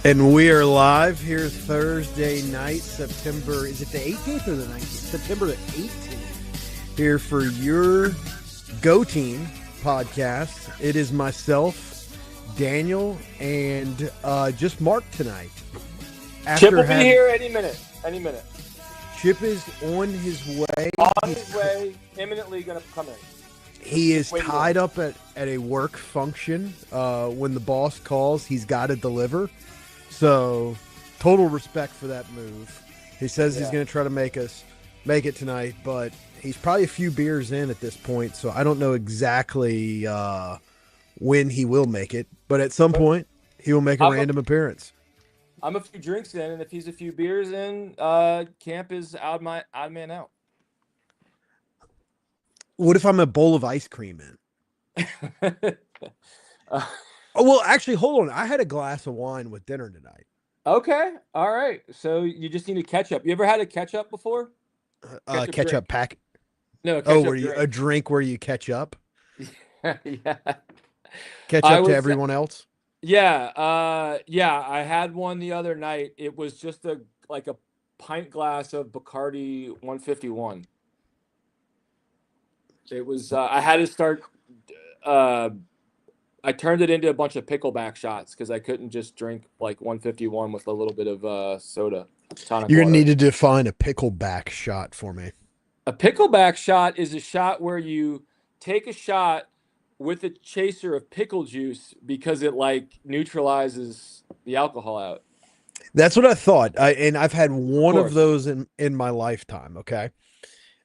And we are live here Thursday night, September, is it the 18th or the 19th? September the 18th, here for your Geaux Team podcast. It is myself, Daniel, and just Mark tonight. Chip will be here any minute. Chip is on his way. On his way, imminently going to come in. He is tied up at a work function. When the boss calls, he's got to deliver. So, total respect for that move. He says he's going to try to make it tonight, but he's probably a few beers in at this point, so I don't know exactly when he will make it. But at some point, he will make a random appearance. I'm a few drinks in, and if he's a few beers in, camp is odd man out. What if I'm a bowl of ice cream in? Well, actually, hold on. I had a glass of wine with dinner tonight. Okay. All right. So you just need a ketchup. You ever had a ketchup before? Ketchup pack? No, a drink where you catch up? Yeah. Catch up to everyone else? Yeah. I had one the other night. It was just a pint glass of Bacardi 151. It was, I had to start, I turned it into a bunch of pickleback shots because I couldn't just drink 151 with a little bit of soda. You're going to need to define a pickleback shot for me. A pickleback shot is a shot where you take a shot with a chaser of pickle juice because it neutralizes the alcohol out. That's what I thought. And I've had one of those in my lifetime. Okay.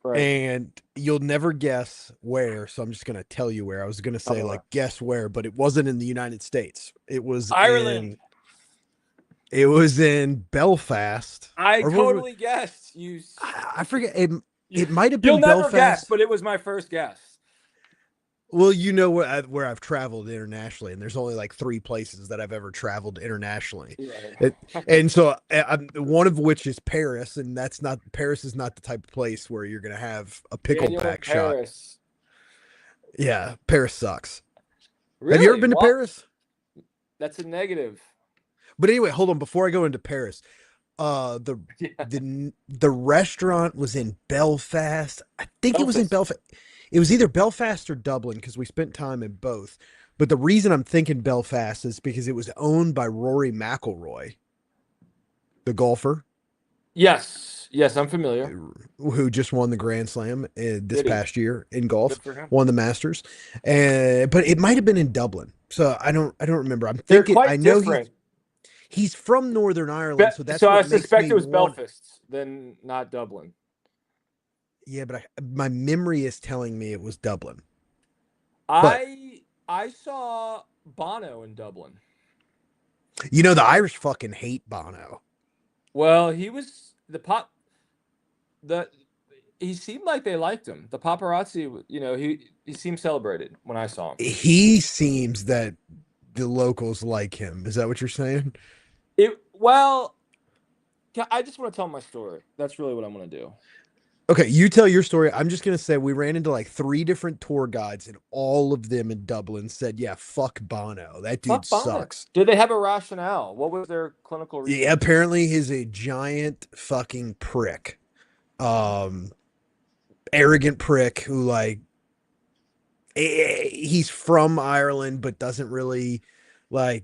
Right. And you'll never guess where, so I'm just going to tell you where. I was going to say, guess where, but it wasn't in the United States. It was Ireland. It was in Belfast. I totally guessed. I forget. It might have been You'll Belfast. Never guess, but it was my first guess. Well, you know where I've traveled internationally, and there's only 3 places that I've ever traveled internationally, and so one of which is Paris, and Paris is not the type of place where you're going to have a pickleback shot. Yeah, Paris sucks. Really? Have you ever been to Paris? That's a negative. But anyway, hold on. Before I go into Paris, the restaurant was in Belfast. I think it was in Belfast. It was either Belfast or Dublin because we spent time in both. But the reason I'm thinking Belfast is because it was owned by Rory McIlroy, the golfer. Yes, I'm familiar. Who just won the Grand Slam this past year in golf, won the Masters. But it might have been in Dublin. So I don't remember. I'm thinking I know he's from Northern Ireland, so I suspect it was Belfast, then not Dublin. Yeah, but my memory is telling me it was Dublin. I saw Bono in Dublin. You know, the Irish fucking hate Bono. Well, he was he seemed like they liked him. The paparazzi, he seemed celebrated when I saw him. He seems that the locals like him. Is that what you're saying? Well, I just want to tell my story. That's really what I'm going to do. Okay, you tell your story. I'm just going to say we ran into 3 different tour guides, and all of them in Dublin said, yeah, fuck Bono. That dude sucks. Did they have a rationale? What was their clinical reason? Yeah, apparently he's a giant fucking prick. Arrogant prick who, he's from Ireland, but doesn't really,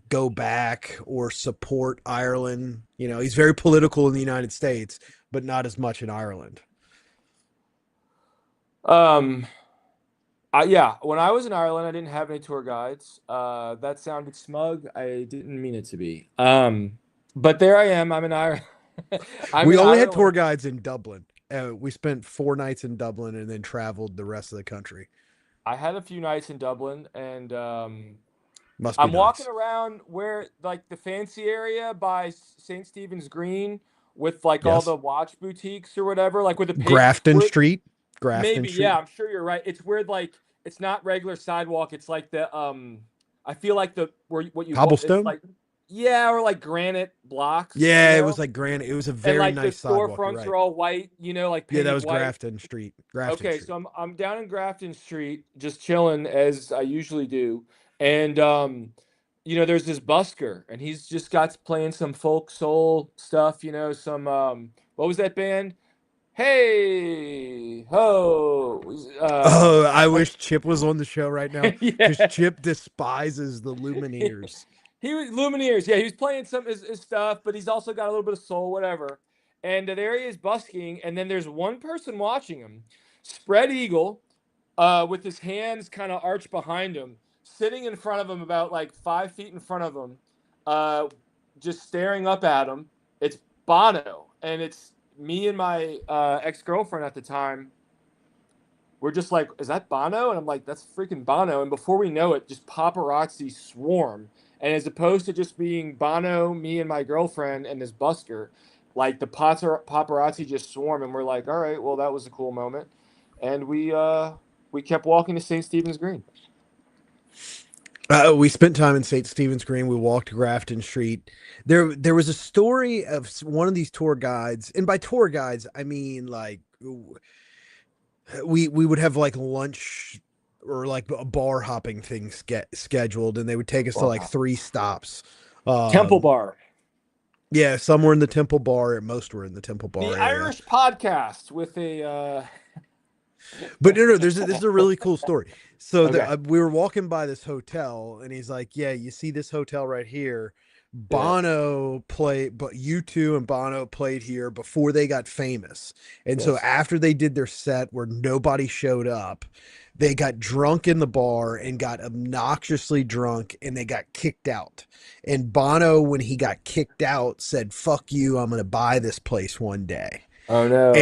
go back or support Ireland. He's very political in the United States, but not as much in Ireland. When I was in Ireland, I didn't have any tour guides. That sounded smug. I didn't mean it to be. But there I am. I'm in Ireland. We only had tour guides in Dublin. We spent 4 nights in Dublin and then traveled the rest of the country. I had a few nights in Dublin, and I'm nice. walking around where the fancy area by St. Stephen's Green with all the watch boutiques or whatever, with the Grafton Street. Maybe, yeah, I'm sure you're right. It's where it's not regular sidewalk. It's the I feel what you cobblestone. Or granite blocks. Yeah, it was granite. It was a very nice sidewalk. The storefronts are all white. That was white. Grafton Street. Street. So I'm down in Grafton Street, just chilling as I usually do, and there's this busker, and he's just got playing some folk soul stuff. Some what was that band? Hey ho, Oh, I like wish Chip was on the show right now because yeah. Chip despises the Lumineers. He was Lumineers. Yeah, he was playing some his stuff, but he's also got a little bit of soul, whatever. And there he is busking, and then there's one person watching him, spread eagle, with his hands kind of arched behind him, sitting in front of him about like 5 feet in front of him, uh, just staring up at him. It's Bono, and it's me and my ex-girlfriend at the time. We're just like, is that Bono? And I'm like, that's freaking Bono. And before we know it, just paparazzi swarm. And as opposed to just being Bono, me and my girlfriend and this busker, like the paparazzi just swarm. And we're like, all right, well, that was a cool moment. And we kept walking to St. Stephen's Green. We spent time in St. Stephen's Green. We walked Grafton Street. There was a story of one of these tour guides, and by tour guides I mean like we would have like lunch or like a bar hopping thing scheduled, and they would take us to like 3 stops. Temple Bar. Yeah, some were in the Temple Bar, and most were in the Temple Bar The area. Irish podcast with a. But no, this is a really cool story. So Okay. we were walking by this hotel, and he's like, "Yeah, you see this hotel right here? Bono played, but U2 and Bono played here before they got famous. And so after they did their set where nobody showed up, they got drunk in the bar and got obnoxiously drunk, and they got kicked out. And Bono, when he got kicked out, said, 'Fuck you, I'm going to buy this place one day.'" Oh no.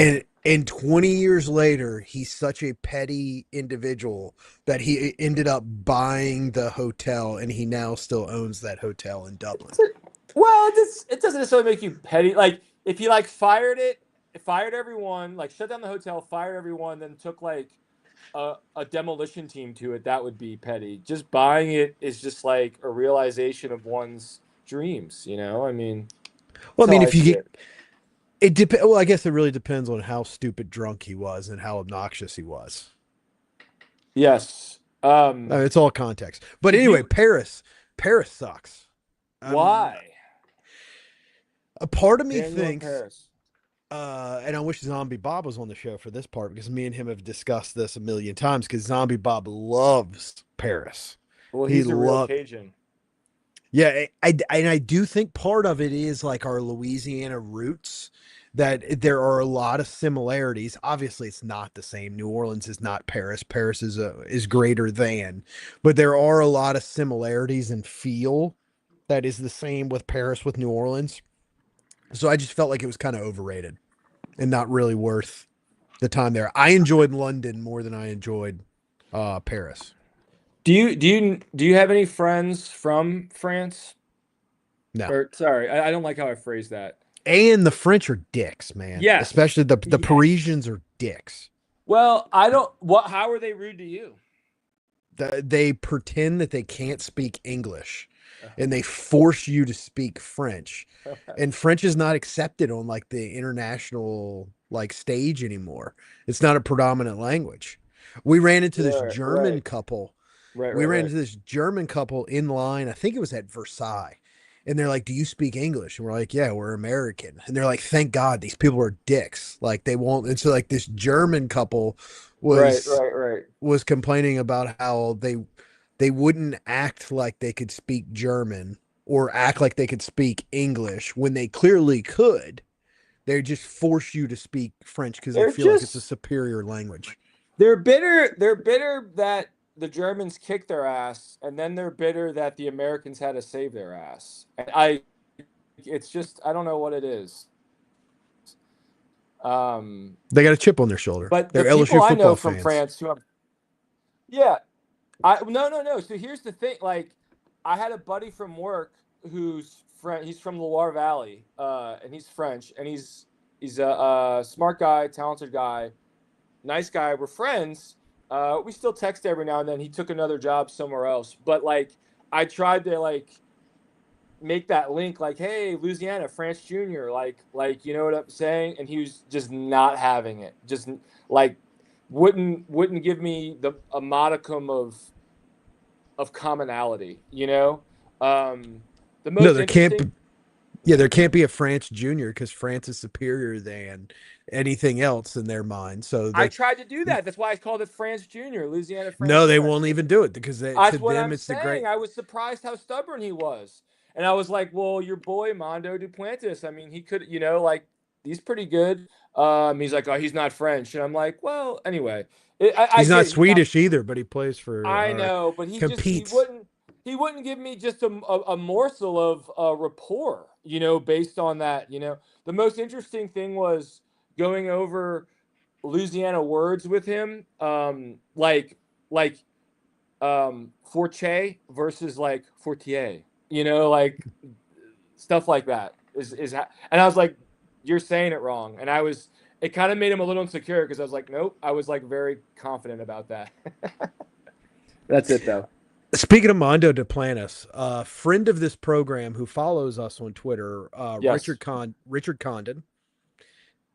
And 20 years later, he's such a petty individual that he ended up buying the hotel, and he now still owns that hotel in Dublin. Well, it doesn't necessarily make you petty. Like if you like fired everyone, like shut down the hotel, fired everyone, then took like a demolition team to it, that would be petty. Just buying it is just like a realization of one's dreams. I mean, Well, I mean, if you see get it depends. Well, I guess it really depends on how stupid drunk he was and how obnoxious he was. Yes. I mean, it's all context. But anyway, Paris sucks. Why? A part of me Daniel thinks, Paris. and I wish Zombie Bob was on the show for this part, because me and him have discussed this a million times, because Zombie Bob loves Paris. Well, he's a real Cajun. Yeah, I do think part of it is like our Louisiana roots, that there are a lot of similarities. Obviously, it's not the same. New Orleans is not Paris. Paris is greater than, but there are a lot of similarities in feel that is the same with Paris with New Orleans. So I just felt like it was kind of overrated and not really worth the time there. I enjoyed London more than I enjoyed Paris. Do you have any friends from France? No. Or sorry, I don't like how I phrased that. And the French are dicks, man. Yes. Especially the Parisians are dicks. Well, how are they rude to you? They pretend that they can't speak English, and they force you to speak French. And French is not accepted on like the international like stage anymore. It's not a predominant language. We ran into this German couple. We ran into this German couple in line. I think it was at Versailles. And they're like, "Do you speak English?" And we're like, "Yeah, we're American." And they're like, "Thank God, these people are dicks. Like they won't." And so like this German couple was complaining about how they wouldn't act like they could speak German or act like they could speak English when they clearly could. They just force you to speak French because they feel like it's a superior language. They're bitter. They're bitter that the Germans kicked their ass, and then they're bitter that the Americans had to save their ass. It's just, I don't know what it is. They got a chip on their shoulder. But they're the LSU people I know fans. from France no. So here's the thing. Like, I had a buddy from work who's he's from the Loire Valley, and he's French, and he's a smart guy, talented guy, nice guy. We're friends. We still text every now and then. He took another job somewhere else, but like I tried to like make that link, like, hey, Louisiana, France Junior, like you know what I'm saying? And he was just not having it. Just like wouldn't give me a modicum of commonality, The No, most there can't. interesting. Yeah, there can't be a France Junior because France is superior than anything else in their mind. So I they tried to do that. That's why I called it France Junior, Louisiana France no, they Junior. won't even do it because to That's what them I'm it's the great. saying. I was surprised how stubborn he was. And I was like, well, your boy Mondo Duplantis, I mean, he could, like, he's pretty good. He's like, oh, he's not French. And I'm like, well, anyway, I He's not get it. He's not. Swedish either, but he plays for I or know, but he competes. wouldn't give me just a morsel of rapport, based on that. The most interesting thing was going over Louisiana words with him, like Forte versus like Fortier, like stuff like that and I was like, you're saying it wrong. And it kind of made him a little insecure because I was like, nope, I was like very confident about that. That's it though. Speaking of Mondo Duplantis, a friend of this program who follows us on Twitter, Yes. Richard Condon,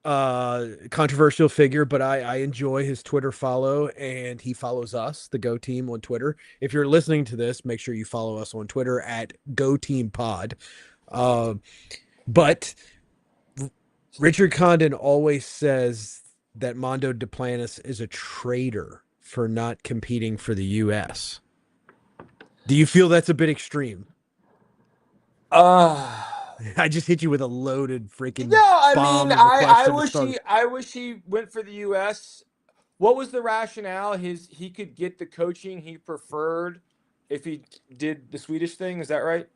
controversial figure, but I enjoy his Twitter follow, and he follows us, the Go Team, on Twitter. If you're listening to this, make sure you follow us on Twitter at Go Team Pod. But Richard Condon always says that Mondo Duplantis is a traitor for not competing for the U.S. Do you feel that's a bit extreme? I just hit you with a loaded freaking I bomb mean, of a question to wish start. I wish he went for the U.S. What was the rationale? He could get the coaching he preferred if he did the Swedish thing. Is that right?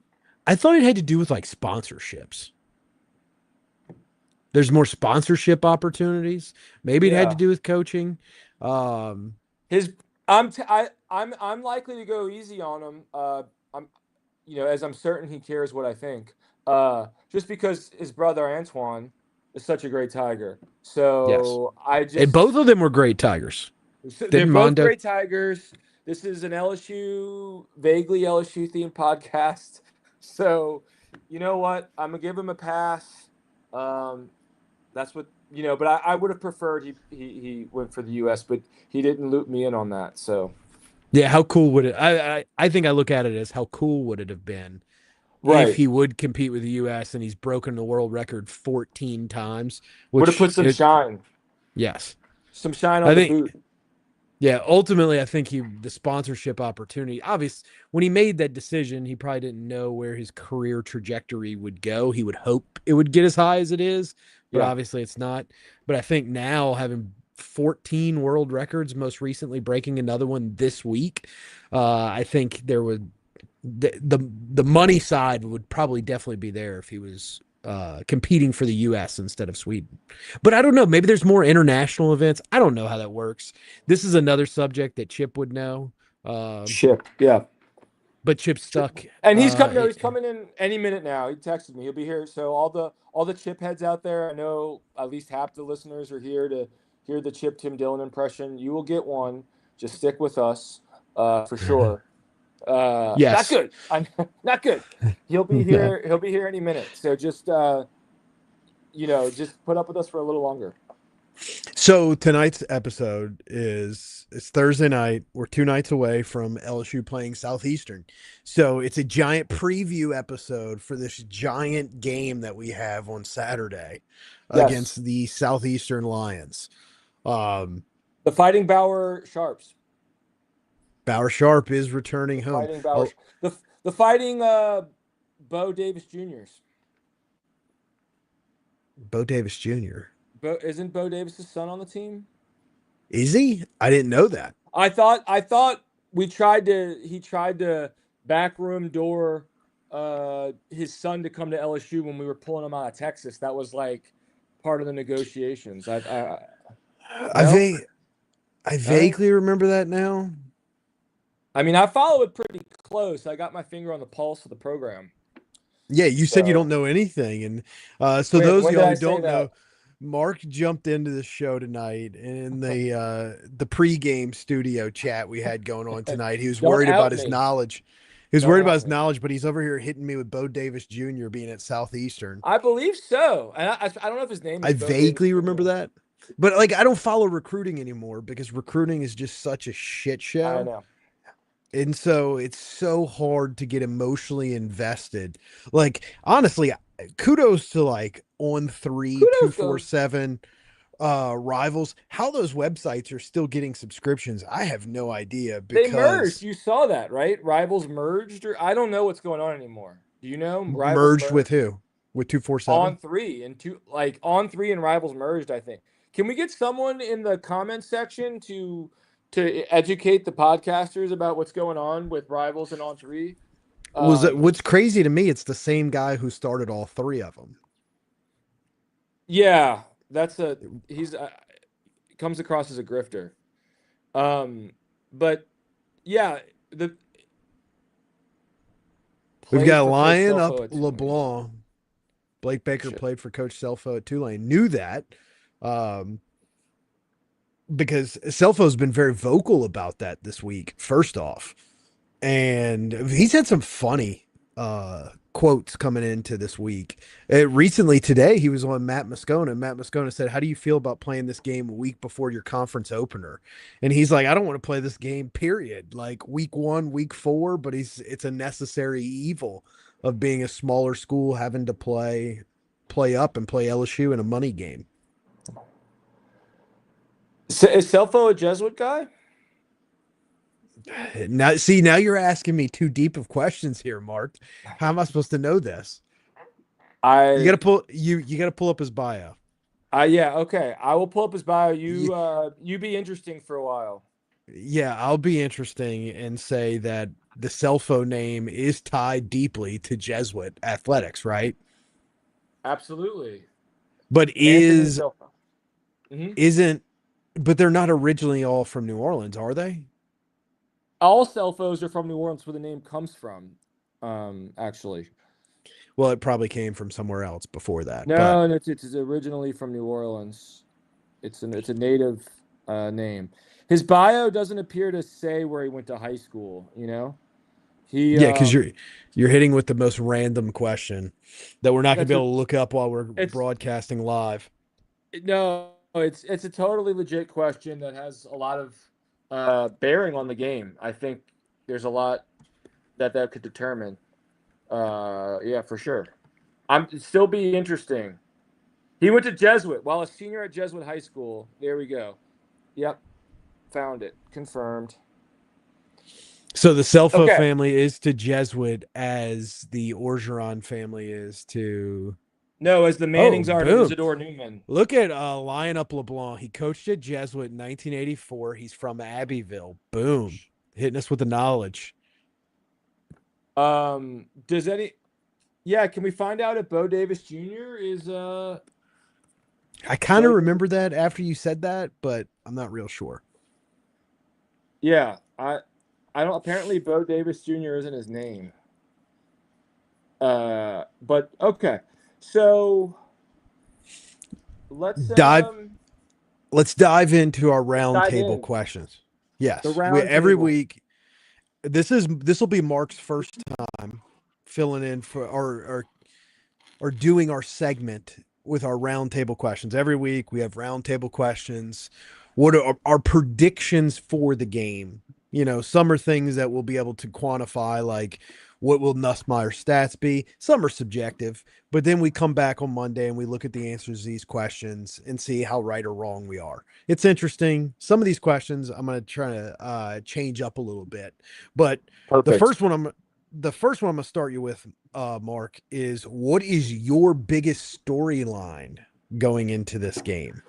I thought it had to do with like sponsorships. There's more sponsorship opportunities. Maybe it had to Yeah. do with coaching. Um, I'm likely to go easy on him. I'm as I'm certain he cares what I think. Just because his brother Antoine is such a great Tiger. yes. So And both of them were great Tigers. they're Didn't both Mondo? great Tigers. This is an vaguely LSU themed podcast. So, you know what? I'm gonna give him a pass. Um, that's what but I would have preferred he went for the U.S., but he didn't loop me in on that. So Yeah, how cool would it? I think I look at it as how cool would it have been if right, he would compete with the U.S. and he's broken the world record 14 times, would have which put yes, some shine on I the think. boot. Yeah, ultimately, I think the sponsorship opportunity. Obviously, when he made that decision, he probably didn't know where his career trajectory would go. He would hope it would get as high as it is, but Yeah, obviously, it's not. But I think now having 14 world records, most recently breaking another one this week, I think there would the money side would probably definitely be there if he was competing for the U.S. instead of Sweden. But I don't know. Maybe there's more international events. I don't know how that works. This is another subject that Chip would know. Chip. Yeah, But Chip's stuck. and he's coming. No, he's coming in any minute now. He texted me. He'll be here. So all the Chip heads out there, I know at least half the listeners are here to hear the Chip Tim Dillon impression. You will get one. Just stick with us, for sure. Not Yes. good. I'm not good. He'll be No. here. He'll be here any minute. So just just put up with us for a little longer. So tonight's episode it's Thursday night. We're 2 nights away from LSU playing Southeastern. So it's a giant preview episode for this giant game that we have on Saturday Yes, against the Southeastern Lions. the Fighting Bauer Sharps. Bauer Sharp is returning home. Fighting Bauer. The Fighting Bo Davis Juniors. Bo Davis Jr. Isn't Bo Davis's son on the team? Is he? I didn't know that. I thought he tried to backroom door his son to come to LSU when we were pulling him out of Texas. That was like part of the negotiations. I No? vaguely remember that now. I mean, I follow it pretty close. I got my finger on the pulse of the program. Yeah, you said you So don't know anything, and so wait, those of when did y'all I who say don't know, that? Mark jumped into the show tonight, and in the pregame studio chat we had going on tonight, he was Don't worried about out his me. knowledge. He was Don't worried about out his me. knowledge, but he's over here hitting me with Bo Davis Jr. being at Southeastern. I believe so. And I don't know if his name I is Bo Davis vaguely remember Jr. that, but like I don't follow recruiting anymore because recruiting is just such a shit I show. know. And so it's so hard to get emotionally invested. Like, honestly, kudos to like On Three, Kudos goes. 247, Rivals. How those websites are still getting subscriptions, I have no idea They merged. because You saw that, right? Rivals merged, or I don't know what's going on anymore. Do you know? Rivals merged with merged who? With 247? on three and two, like on three and Rivals merged. I think. Can we get someone in the comments section to educate the podcasters about what's going on with Rivals and on three? Was it, Um, what's crazy to me, it's the same guy who started all three of them. yeah, that's a he's comes across as a grifter. Um, but yeah, the We've played got for Coach Lion up Selfo at Tulane. LeBlanc. Blake Baker Shit. played for Coach Selfo at Tulane. Knew that. Um, because Selfo's been very vocal about that this week, first off. And he's had some funny quotes coming into this week. Recently today, he was on Matt Moscona. Matt Moscona said, "How do you feel about playing this game a week before your conference opener?" And he's like, "I don't want to play this game, period. Like week 1, week 4, but it's a necessary evil of being a smaller school having to play up and play LSU in a money game." Is Selfo a Jesuit guy? Now, see, now you're asking me too deep of questions here, Mark. How am I supposed to know this? You got I to you got to pull up his bio. yeah, okay. I will pull up his bio. Y- You be interesting for a while. Yeah, I'll be interesting and say that the cell phone name is tied deeply to Jesuit athletics, right? Absolutely. But Anthony Selfo. Hmm. isn't but they're not originally all from New Orleans, are they? All Selfos are from New Orleans, where the name comes from. Actually, Well, it probably came from somewhere else before that. But no, it's originally from New Orleans. It's a native name. His bio doesn't appear to say where he went to high school. You know, he yeah, because you're hitting with the most random question that we're not going to that's be what able to look up while we're it's. broadcasting live. No, it's a totally legit question that has a lot of bearing on the game. I think there's a lot that could determine. Yeah, for sure. I'm still be interesting. He went to Jesuit while a senior at Jesuit High School. There we go. Yep, found it. Confirmed. So the Selfo Okay. family is to Jesuit as the Orgeron family is to. No, as the Oh, Mannings are to boom. Isidore Newman. Look at Lion Up LeBlanc. He coached at Jesuit in 1984. He's from Abbeville. Boom. Hitting us with the knowledge. Does any? Yeah, can we find out if Bo Davis Jr. is I kind of playing? remember that after you said that, but I'm not real sure. Yeah, I don't. Apparently, Bo Davis Jr. isn't his name. But okay. So let's Dive. um Let's dive into our let's round dive table in. questions. The Yes, round every table. week. This will be Mark's first time filling in for or doing our segment with our roundtable questions. Every week we have roundtable questions. What are our predictions for the game? You know, some are things that we'll be able to quantify, like what will Nussmeier's stats be? Some are subjective, but then we come back on Monday and we look at the answers to these questions and see how right or wrong we are. It's interesting. Some of these questions I'm going to try to change up a little bit, but the Perfect. first one I'm going to start you with, Mark, is what is your biggest storyline going into this game?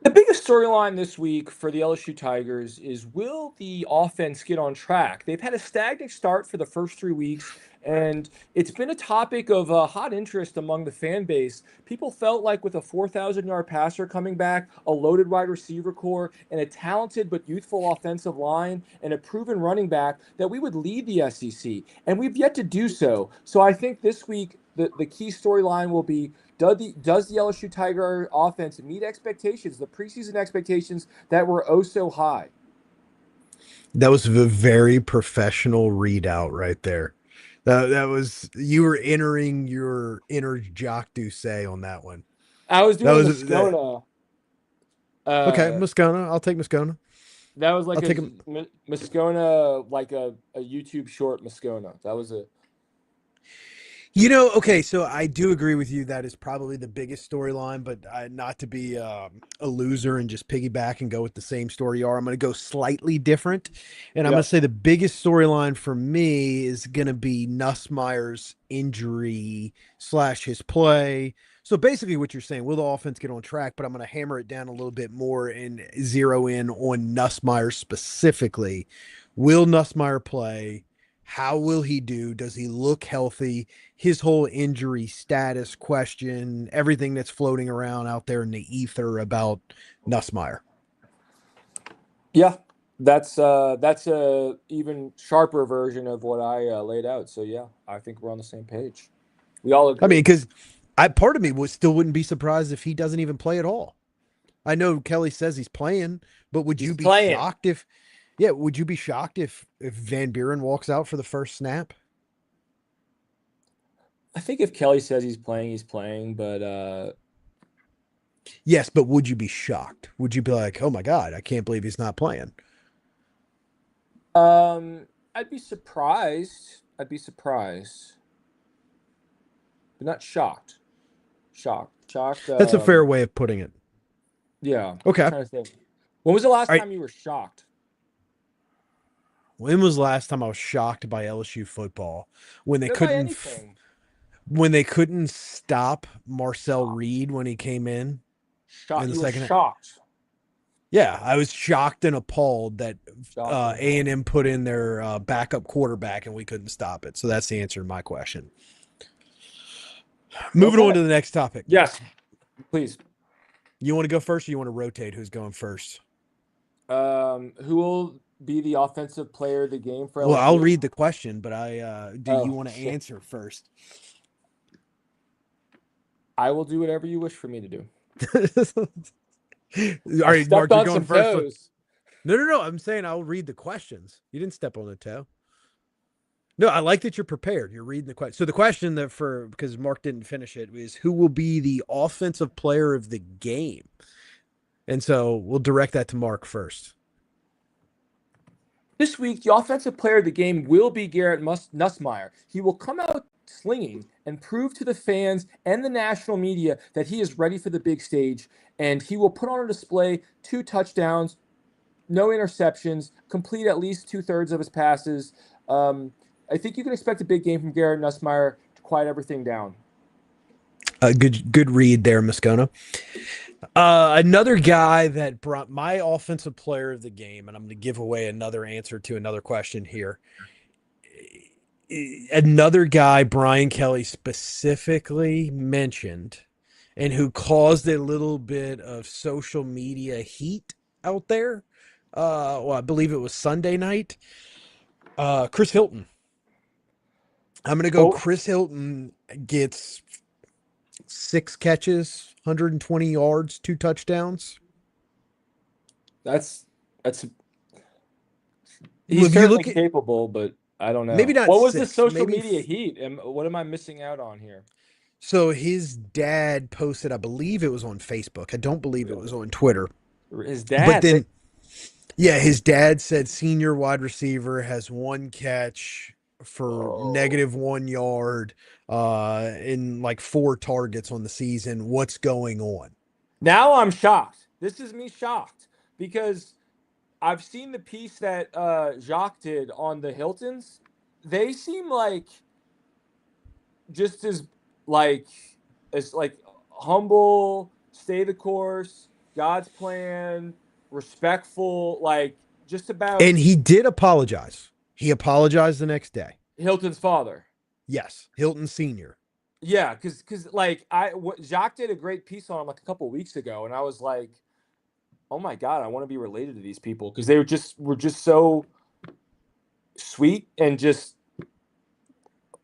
The biggest storyline this week for the LSU Tigers is, will the offense get on track? They've had a stagnant start for the first 3 weeks, and it's been a topic of hot interest among the fan base. People felt like with a 4,000-yard passer coming back, a loaded wide receiver core, and a talented but youthful offensive line, and a proven running back, that we would lead the SEC, and we've yet to do so. So I think this week the key storyline will be, does the LSU Tiger offense meet expectations, the preseason expectations that were oh so high? That was a very professional readout right there. That was you were entering your inner Jacques Doucet on that one. I was That doing was that. Moscona. Okay, Uh, Moscona. I'll take Moscona. That was I'll like a take him. Moscona, like a YouTube short Moscona. That was a Okay, so I do agree with you. That is probably the biggest storyline, but not to be a loser and just piggyback and go with the same story you are. I'm going to go slightly different. And I'm going yep. to say the biggest storyline for me is going to be Nussmeier's injury slash his play. So basically, what you're saying, will the offense get on track? But I'm going to hammer it down a little bit more and zero in on Nussmeier specifically. Will Nussmeier play? How will he do? Does he look healthy? His whole injury status question, everything that's floating around out there in the ether about Nussmeier. Yeah, that's a even sharper version of what I laid out. So yeah, I think we're on the same page. We all I mean, agree. because I part of me still wouldn't be surprised if he doesn't even play at all. I know Kelly says he's playing, but would He's you be playing. shocked if yeah, would you be shocked if Van Buren walks out for the first snap? I think if Kelly says he's playing, he's playing. But Yes, but would you be shocked? Would you be like, "Oh my god, I can't believe he's not playing?" I'd be surprised. I'd be surprised, but not shocked. Shocked. That's a fair way of putting it. Yeah. I'm Okay. trying to think. When was the All last right. time you were shocked? When was the last time I was shocked by LSU football? When they Or by couldn't anything? when they couldn't stop Marcel Reed when he came in Shocked. the You were second. shocked. Yeah, I was shocked and appalled that Shocked and appalled. A&M put in their backup quarterback and we couldn't stop it. So that's the answer to my question. Moving on Okay. to the next topic. Yes, please. You want to go first or you want to rotate who's going first? Who will be the offensive player of the game for Well, I'll LSU? read the question, but I do you Oh want to shit! answer first? I will do whatever you wish for me to do. All I right, stepped Mark, you're on going some first. toes. No. I'm saying I'll read the questions. You didn't step on a toe. No, I like that you're prepared. You're reading the question. So the question that because Mark didn't finish it is who will be the offensive player of the game? And so we'll direct that to Mark first. This week, the offensive player of the game will be Garrett Nussmeier. He will come out slinging and prove to the fans and the national media that he is ready for the big stage. And he will put on a display 2 touchdowns, no interceptions, complete at least 2/3 of his passes. I think you can expect a big game from Garrett Nussmeier to quiet everything down. Good read there, Moscona. Another guy that brought my offensive player of the game, and I'm going to give away another answer to another question here. Another guy Brian Kelly specifically mentioned and who caused a little bit of social media heat out there. Well, I believe it was Sunday night. Chris Hilton. I'm going to go Oh, Chris Hilton gets 6 catches, 120 yards, 2 touchdowns. that's Well, he's if you certainly look at capable, but I don't maybe know. not What was the six, social maybe media heat? What am I missing out on here? so his dad posted, I believe it was on Facebook. I don't believe it was on Twitter. His But dad. then yeah, his dad said senior wide receiver has 1 catch for Oh. -1 yard in like 4 targets on the season. What's going on? Now I'm shocked. This is me shocked because I've seen the piece that Jacques did on the Hiltons. They seem like just like as humble, stay the course, God's plan, respectful, like just about And he did apologize. He apologized the next day. Hilton's father. Yes, Hilton Sr. Yeah, because like Jacques did a great piece on him like a couple weeks ago, and I was like, oh my god, I want to be related to these people because they were just so sweet and just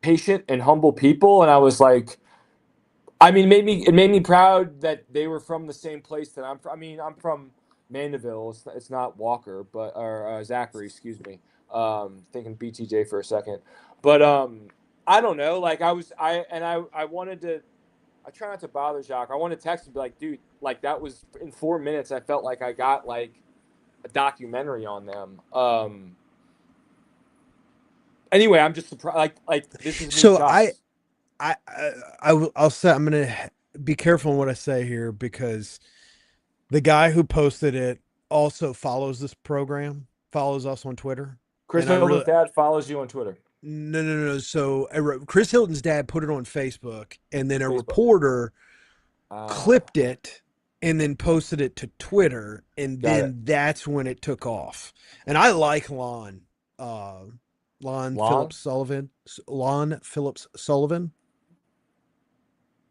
patient and humble people, and I was like, I mean, it made me proud that they were from the same place that I'm from. I mean, I'm from Mandeville. It's not Walker, but or Zachary, excuse me. Thinking BTJ for a second, but I don't know. Like I wanted to. I try not to bother Jacques. I want to text and be like, dude, like that was in 4 minutes. I felt like I got like a documentary on them. Anyway, I'm just surprised. Like this is me So shocked. I'll say I'm gonna be careful in what I say here because the guy who posted it also follows this program, follows us on Twitter, Chris and I Hilton's really dad follows you on Twitter, no. So Chris Hilton's dad put it on Facebook, and then a Facebook. reporter Ah, clipped it and then posted it to Twitter, and got it. then that's when it took off. And I like Lon, Lon Phillips Sullivan.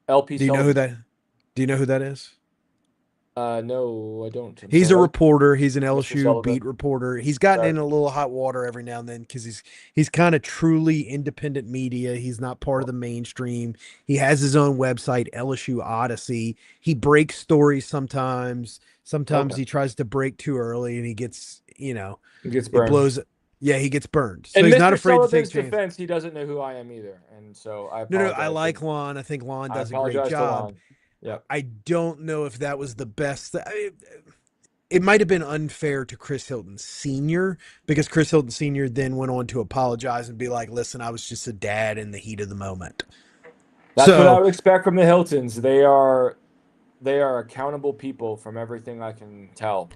LP Do you know who Sullivan. that? Do you know who that is? No, I don't. I'm He's a sorry, reporter. He's an Mr. LSU Sullivan. beat reporter. He's gotten Got in a little hot water every now and then because he's kind of truly independent media. He's not part of the mainstream. He has his own website, LSU Odyssey. He breaks stories sometimes. Sometimes Okay, he tries to break too early and he gets, he gets it burned. blows. Yeah, he gets burned. So In he's not Mr. afraid to take Sullivan's chances. defense, he doesn't know who I am either, and so I No, I apologize. like Lon. I think Lon I does a great apologize to job. Lon. Yep. I don't know if that was the best. It might have been unfair to Chris Hilton Sr. because Chris Hilton Sr. then went on to apologize and be like, listen, I was just a dad in the heat of the moment. That's what I So, would expect from the Hiltons. They are accountable people from everything I can tell.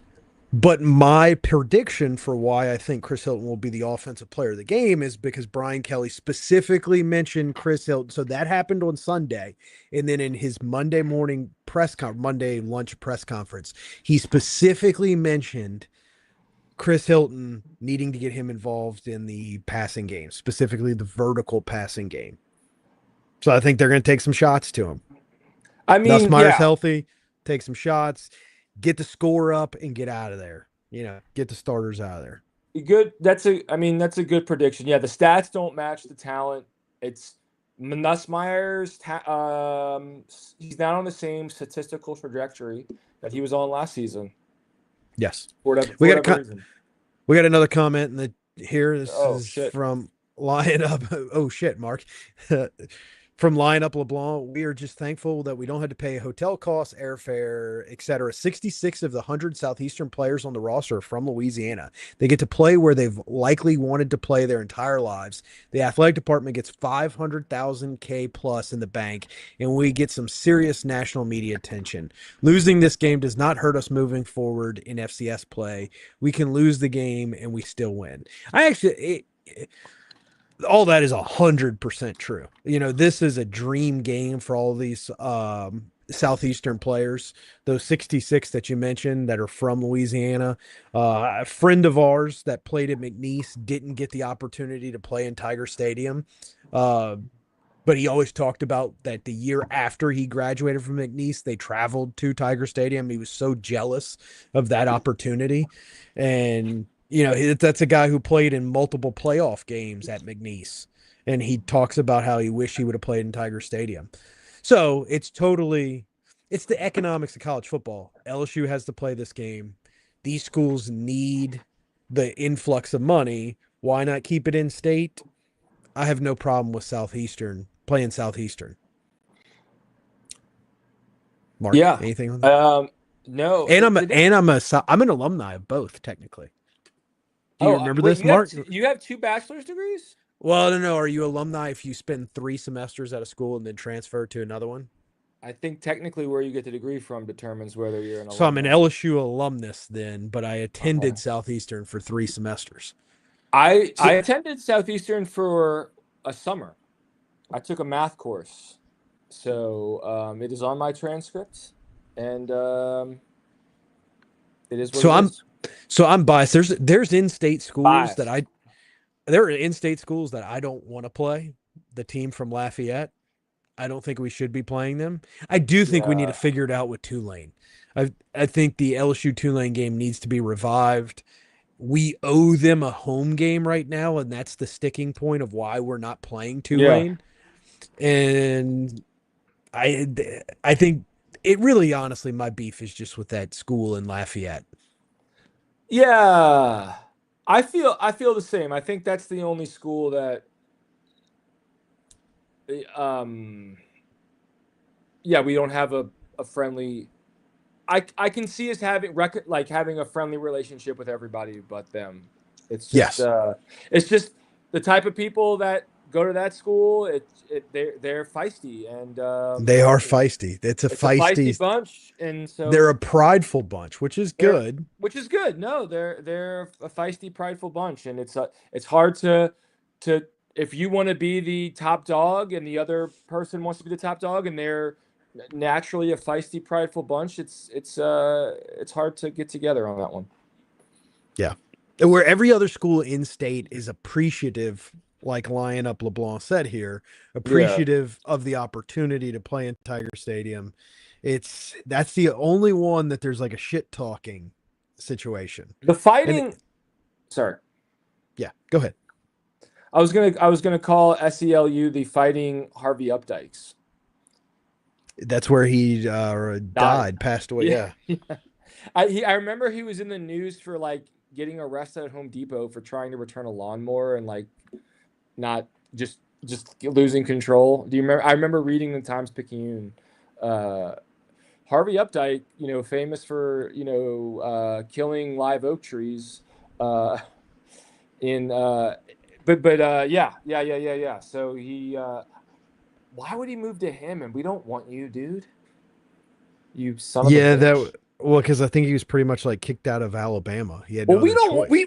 but my prediction for why I think Chris Hilton will be the offensive player of the game is because Brian Kelly specifically mentioned Chris Hilton. So that happened on Sunday. And then in his Monday lunch press conference, he specifically mentioned Chris Hilton needing to get him involved in the passing game, specifically the vertical passing game. So I think they're going to take some shots to him. I mean, Nussmeier's yeah, healthy, take some shots, get the score up, and get out of there. Get the starters out of there. good. That's a good prediction. Yeah, the stats don't match the talent. It's Nussmeier's. He's not on the same statistical trajectory that he was on last season Yes, for we got whatever reason. we got another comment in the here. This Oh is shit. from Lion Up. Oh shit, Mark. From Line Up LeBlanc, we are just thankful that we don't have to pay hotel costs, airfare, etc. 66 of the 100 Southeastern players on the roster are from Louisiana. They get to play where they've likely wanted to play their entire lives. The athletic department gets 500,000 K plus in the bank, and we get some serious national media attention. Losing this game does not hurt us moving forward in FCS play. We can lose the game and we still win. All that is 100% true. This is a dream game for all these Southeastern players. Those 66 that you mentioned that are from Louisiana. A friend of ours that played at McNeese didn't get the opportunity to play in Tiger Stadium. Uh, but he always talked about that the year after he graduated from McNeese, they traveled to Tiger Stadium. He was so jealous of that opportunity. And, that's a guy who played in multiple playoff games at McNeese. And he talks about how he wished he would have played in Tiger Stadium. So it's the economics of college football. LSU has to play this game. These schools need the influx of money. Why not keep it in state? I have no problem with Southeastern playing Southeastern. Mark, Yeah. anything on that? No. And I'm a, Did they? and I'm an alumni of both technically. Do you Oh, remember wait. this, Mark? You have two bachelor's degrees? Well, I don't know. Are you alumni if you spend 3 semesters at a school and then transfer to another one? I think technically where you get the degree from determines whether you're an So I'm an alumni. LSU alumnus then, but I Okay. attended Southeastern for 3 semesters. I So, attended Southeastern for a summer. I took a math course, so it is on my transcript, and it is what so it I'm is. so I'm biased. There's in-state schools that Biased. I there are in-state schools that I don't want to play. The team from Lafayette. I don't think we should be playing them. I do think we need to Yeah. figure it out with Tulane. I think the LSU Tulane game needs to be revived. We owe them a home game right now, and that's the sticking point of why we're not playing Yeah. Tulane. And I I think it really honestly my beef is just with that school in Lafayette. Yeah. I feel the same. I think that's the only school that um yeah, we don't have a friendly I can see us having having a friendly relationship with everybody but them. Yes, It's just the type of people that go to that school. They're feisty, and they are feisty. It's a it's a feisty feisty. bunch, and They're a so prideful bunch, which is they're good. which is good. No, they're a feisty, prideful bunch, and it's hard to if you want to be the top dog and the other person wants to be the top dog, and they're naturally a feisty, prideful bunch. It's hard to get together on that one. Yeah. Where every other school in state is appreciative, like Lion Up LeBlanc said here, Yeah. appreciative of the opportunity to play in Tiger Stadium. That's the only one that there's like a shit talking situation. The And fighting. Sorry, yeah, go ahead. I was gonna call SELU the Fighting Harvey Updikes. That's where he Died. died, passed away. Yeah. Yeah. Yeah. I remember he was in the news for like getting arrested at Home Depot for trying to return a lawnmower and like not just losing control. Do you remember? I remember reading the Times-Picayune. Harvey Updike, famous for killing live oak trees. In yeah. So he why would he move to Hammond? We don't want you, dude. You son of a Yeah, bitch. well, because I think he was pretty much like kicked out of Alabama. He had Well, no we other don't choice.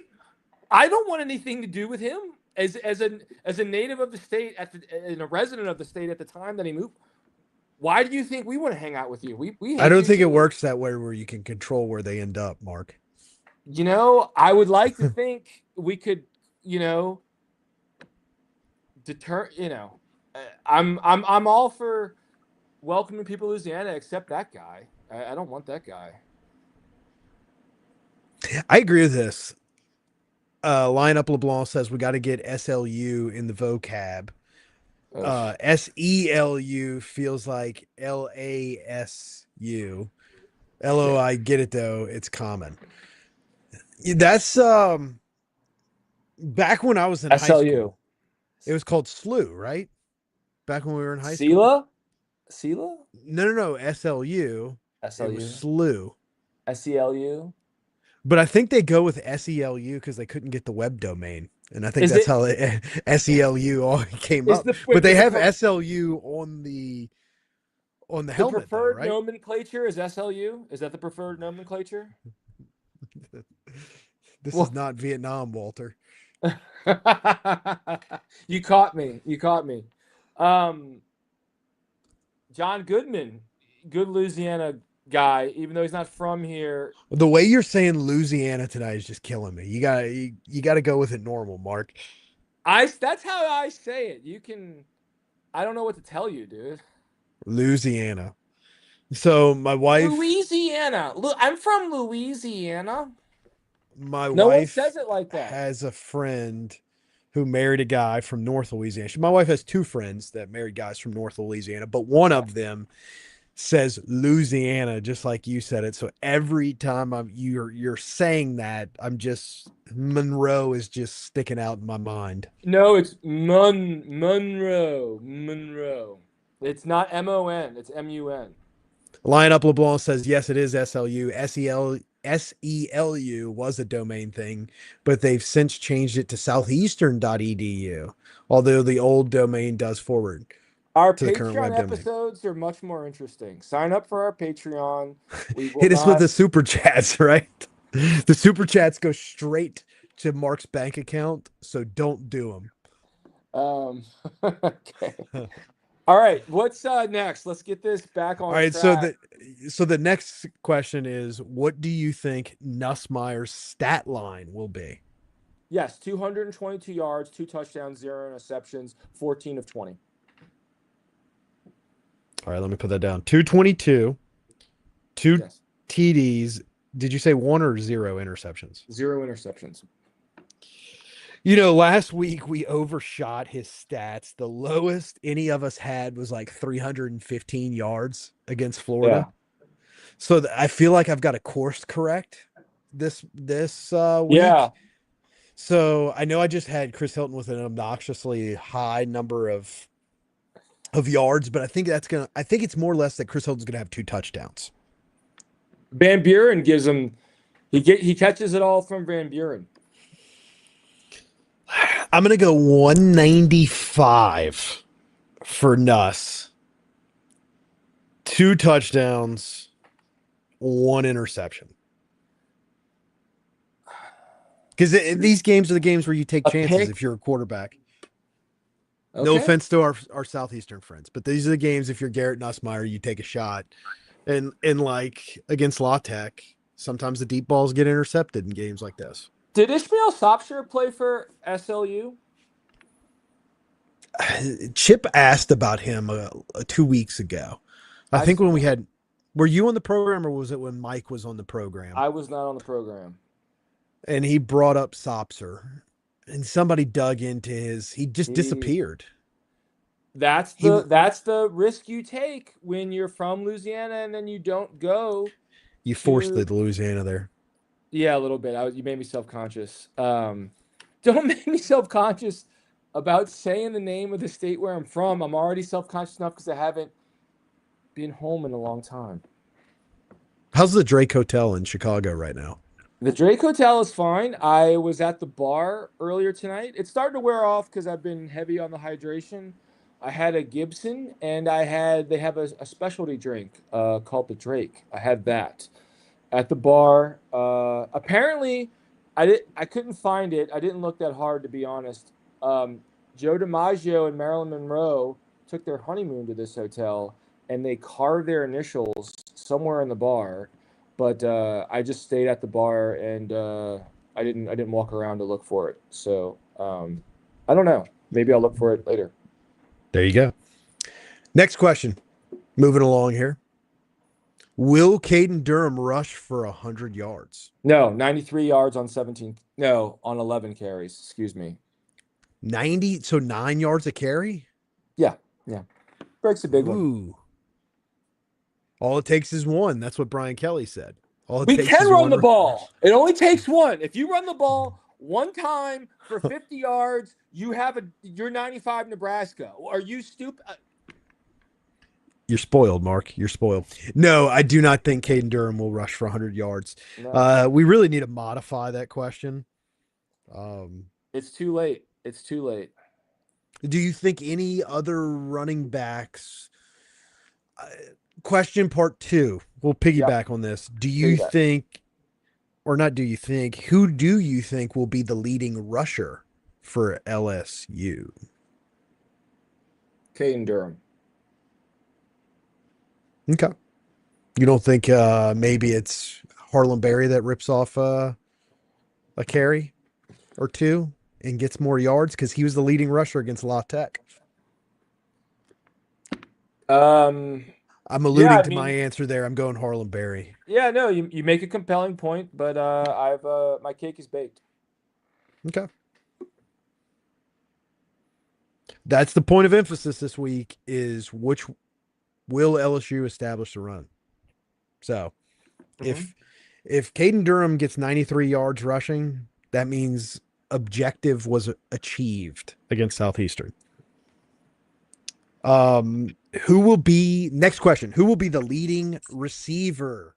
I don't want anything to do with him as a native of the state and a resident of the state at the time that he moved. Why do you think we want to hang out with you? We I hate don't you think it too. works that way where you can control where they end up, Mark. I would like to think we could, deter. I'm all for welcoming people to Louisiana, except that guy. I don't want that guy. I agree with this. Line Up LeBlanc says we got to get SLU in the vocab. Ugh. SELU feels like LASU. Yeah. LO, I get it though. It's common. That's back when I was in high SLU. school. It was called SLU, right? Back when we were in high school. Sela? Sela? No. SLU. It was SLU? SLU. SELU? But I think they go with SELU because they couldn't get the web domain. And I think Is that's it how SELU all came is up. the But wait, they is the have SLU on the the helmet though, preferred right? nomenclature is SLU? Is that the preferred nomenclature? This is Well, not Vietnam, Walter. you caught me. You caught me. Um, John Goodman, good Louisiana guy, even though he's not from here. The way you're saying Louisiana tonight is just killing me. You gotta go with it normal, Mark. That's how I say it. You can I don't know what to tell you, dude. Louisiana. So Louisiana. Look, I'm from Louisiana. my No one wife says it like that. has a friend who married a guy from North Louisiana. My wife has two friends that married guys from North Louisiana, but one Yeah. of them says Louisiana just like you said it. So every time you're saying that, I'm just Monroe is just sticking out in my mind. No, it's Monroe. Monroe. It's not MON, it's MUN. Line Up LeBlanc says yes, it is SLU. SELU was a domain thing, but they've since changed it to southeastern.edu, although the old domain does forward Our to the current Patreon web domain. episodes are much more interesting. Sign up for our Patreon. We will Hit us with not the super chats, right? The super chats go straight to Mark's bank account, so don't do okay. them. All right, what's next? Let's get this back All on right, so track. the next question is, what do you think Nussmeier's stat line will be? Yes, 222 yards, 2 touchdowns, 0 interceptions, 14 of 20. All right, let me put that down. 222, two Yes. TDs. Did you say one or zero interceptions? 0 interceptions. Last week we overshot his stats. The lowest any of us had was like 315 yards against Yeah. Florida. So I feel like I've got a course correct this week. Yeah. So I know I just had Chris Hilton with an obnoxiously high number of yards, but I think it's more or less that Chris Hilton's gonna have 2 touchdowns. Van Buren gives him. He catches it all from Van Buren. I'm going to go 195 for Nuss. 2 touchdowns, 1 interception. Because these games are the games where you take chances if you're a quarterback. Okay. No offense to our Southeastern friends, but these are the games if you're Garrett Nussmeier, you take a shot. And like against La Tech, sometimes the deep balls get intercepted in games like this. Did Ishmael Sopsher play for SLU? Chip asked about him 2 weeks ago. I think when we had, were you on the program or was it when Mike was on the program? I was not on the program. And he brought up Sopser, and somebody dug into he just disappeared. That's the risk you take when you're from Louisiana and then you don't go. You forced the Louisiana there. Yeah, a little bit. You made me self-conscious. Don't make me self-conscious about saying the name of the state where I'm from. I'm already self-conscious enough because I haven't been home in a long time. How's the Drake Hotel in Chicago right now? The Drake Hotel is fine. I was at the bar earlier tonight. It's starting to wear off because I've been heavy on the hydration. I had a Gibson, and they have a specialty drink called the Drake. I had that at the bar. Apparently, I couldn't find it. I didn't look that hard, to be honest. Joe DiMaggio and Marilyn Monroe took their honeymoon to this hotel, and they carved their initials somewhere in the bar. But I just stayed at the bar, and I didn't walk around to look for it. So I don't know. Maybe I'll look for it later. There you go. Next question. Moving along here. Will Caden Durham rush for 100 yards? No, 93 yards on 17. No, on 11 carries. Excuse me. 90, so 9 yards a carry? Yeah. Breaks a big one. All it takes is 1. That's what Brian Kelly said. We can run the ball. It only takes 1. If you run the ball 1 time for 50 yards, you're 95 Nebraska. Are you stupid? You're spoiled, Mark. You're spoiled. No, I do not think Caden Durham will rush for 100 yards. No. We really need to modify that question. It's too late. It's too late. Do you think any other running backs? Question part 2. We'll piggyback on this. Do you think, or not do you think, who do you think will be the leading rusher for LSU? Caden Durham. Okay. You don't think maybe it's Harlan Berry that rips off a carry or 2 and gets more yards because he was the leading rusher against La Tech? I'm alluding to my answer there. I'm going Harlan Berry. Yeah, no, you make a compelling point, but my cake is baked. Okay. That's the point of emphasis this week is which will LSU establish the run? So if Caden Durham gets 93 yards rushing, that means objective was achieved against Southeastern. Who will be next question? Who will be the leading receiver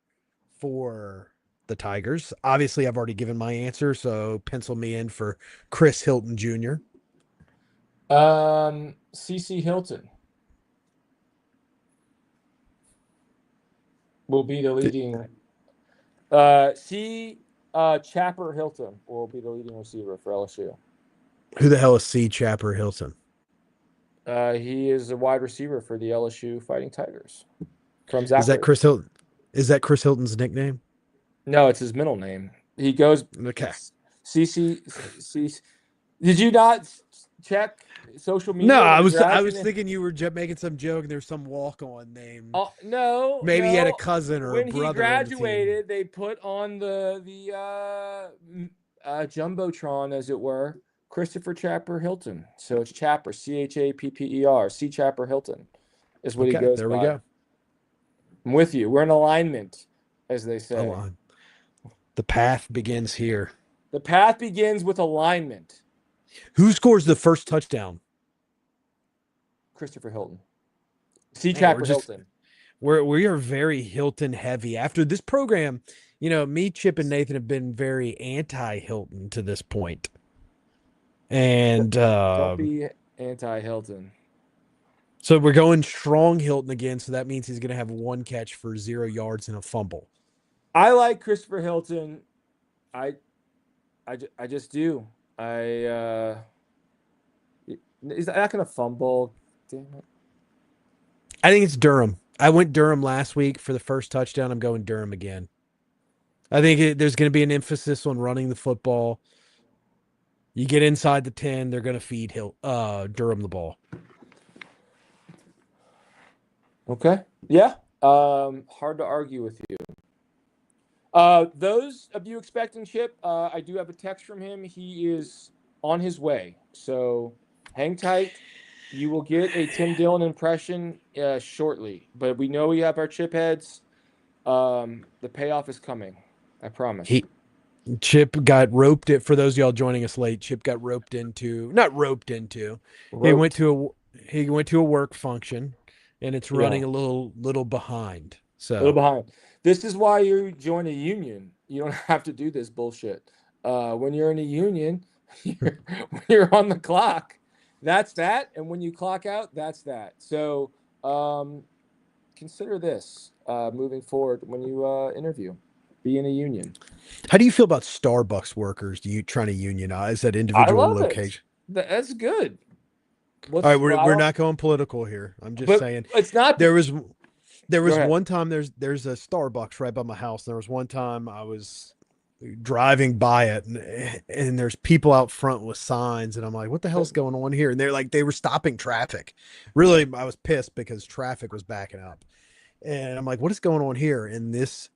for the Tigers? Obviously, I've already given my answer, so pencil me in for Chris Hilton Jr. CC Hilton will be the leading. Chapper Hilton will be the leading receiver for LSU. Who the hell is C. Chapper Hilton? He is a wide receiver for the LSU Fighting Tigers. From Zachary. Is that Chris Hilton? Is that Chris Hilton's nickname? No, it's his middle name. He goes. Okay. CC. Did you not check social media? No, I was thinking you were making some joke and there's some walk-on name. Oh no. Maybe he had a cousin or a brother. When he graduated, they put on the jumbotron, as it were, Christopher Chapper Hilton. So it's Chapper, Chapper, C. Chapper Hilton is what he goes by. There we go. I'm with you. We're in alignment, as they say. Align. The path begins here. The path begins with alignment. Who scores the first touchdown? Christopher Hilton. C. Chapper Hilton. we are very Hilton heavy. After this program, me, Chip, and Nathan have been very anti-Hilton to this point. And Don't be anti-Hilton. so we're going strong Hilton again. So that means he's going to have one catch for 0 yards and a fumble. I like Christopher Hilton. I just do. He's not going to fumble. Damn it. I think it's Durham. I went Durham last week for the first touchdown. I'm going Durham again. I think there's going to be an emphasis on running the football. You get inside the 10, they're going to feed Durham the ball. Okay. Yeah. Hard to argue with you. Those of you expecting Chip, I do have a text from him. He is on his way. So hang tight. You will get a Tim Dillon impression shortly. But we know we have our Chip heads. The payoff is coming. I promise. Chip got roped it for those of y'all joining us late. Chip got not roped into. He went to a work function, and it's running a little behind. So a little behind. This is why you join a union. You don't have to do this bullshit. When you're in a union, when you're on the clock, that's that, and when you clock out, that's that. So consider this moving forward when you interview. Be in a union. How do you feel about Starbucks workers? Do you trying to unionize at individual location? That's good. All right, we're not going political here. I'm just saying it's not. There was one time there's a Starbucks right by my house. There was one time I was driving by it and there's people out front with signs and I'm like, what the hell's going on here? And they were stopping traffic. Really, I was pissed because traffic was backing up. And I'm like, what is going on here? And this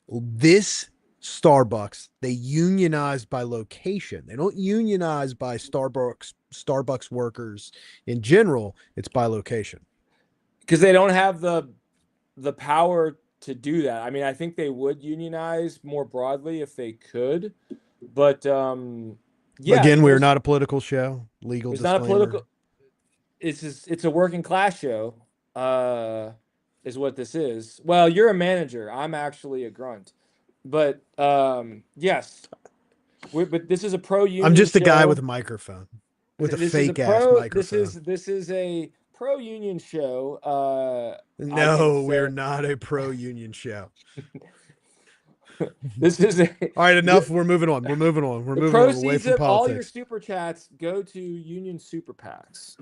Starbucks, they unionize by location. They don't unionize by Starbucks workers in general. It's by location. Because they don't have the power to do that. I mean, I think they would unionize more broadly if they could. But yeah. Again, we're not a political show. Legal it's disclaimer. Not a political. It's a working class show. Is what this is. Well, you're a manager. I'm actually a grunt. But yes, but this is a pro-union. I'm just a show. Guy with a microphone, with a fake ass microphone. This is a pro-union show. No, we're not a pro-union show. This is all right. Enough. We're moving on. We're moving away from politics. All your super chats go to union super PACs.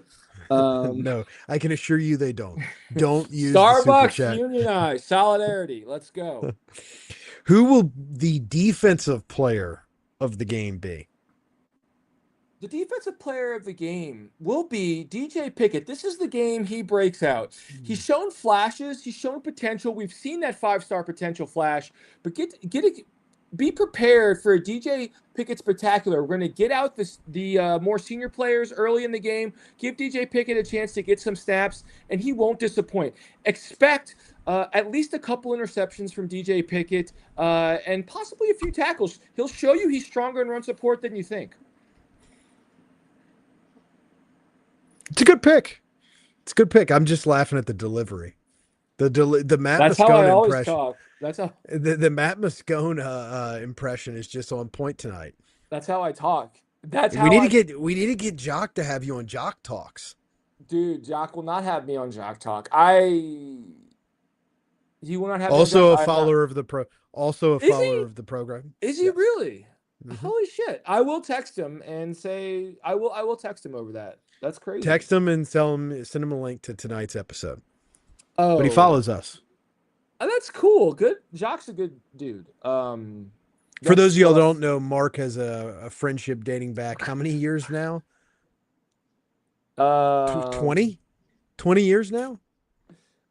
No, I can assure you they don't. Don't use Starbucks unionize solidarity. Let's go. Who will the defensive player of the game be? The defensive player of the game will be DJ Pickett. This is the game he breaks out. He's shown flashes. He's shown potential. We've seen that 5-star potential flash. But be prepared for a DJ Pickett spectacular. We're going to get out the more senior players early in the game. Give DJ Pickett a chance to get some snaps, and he won't disappoint. Expect at least a couple interceptions from DJ Pickett and possibly a few tackles. He'll show you he's stronger in run support than you think. It's a good pick. I'm just laughing at the delivery. The Matt That's Moscona how I always impression. talk. That's how the Matt Moscona impression is just on point tonight. That's how I talk. That's how we need to get Jock to have you on Jock Talks. Dude, Jock will not have me on Jock Talk. He will not have. Also a follower of the pro. Also a follower of the program. Is he really? Mm-hmm. Holy shit! I will text him and say I will text him over that. That's crazy. Text him and send him a link to tonight's episode. Oh, but he follows us. Oh, that's cool. Good. Jock's a good dude. For those of y'all who don't know, Mark has a friendship dating back how many years now? 20 years now.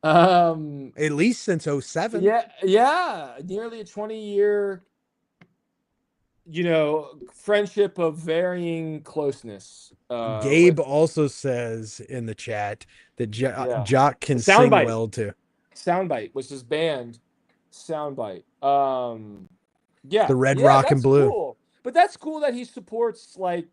At least since 07. Yeah, nearly a 20-year. Friendship of varying closeness. Gabe also says in the chat that Jock can sing well too. Soundbite, which is banned. Soundbite. The Red, Rock, and Blue. Cool. But that's cool that he supports like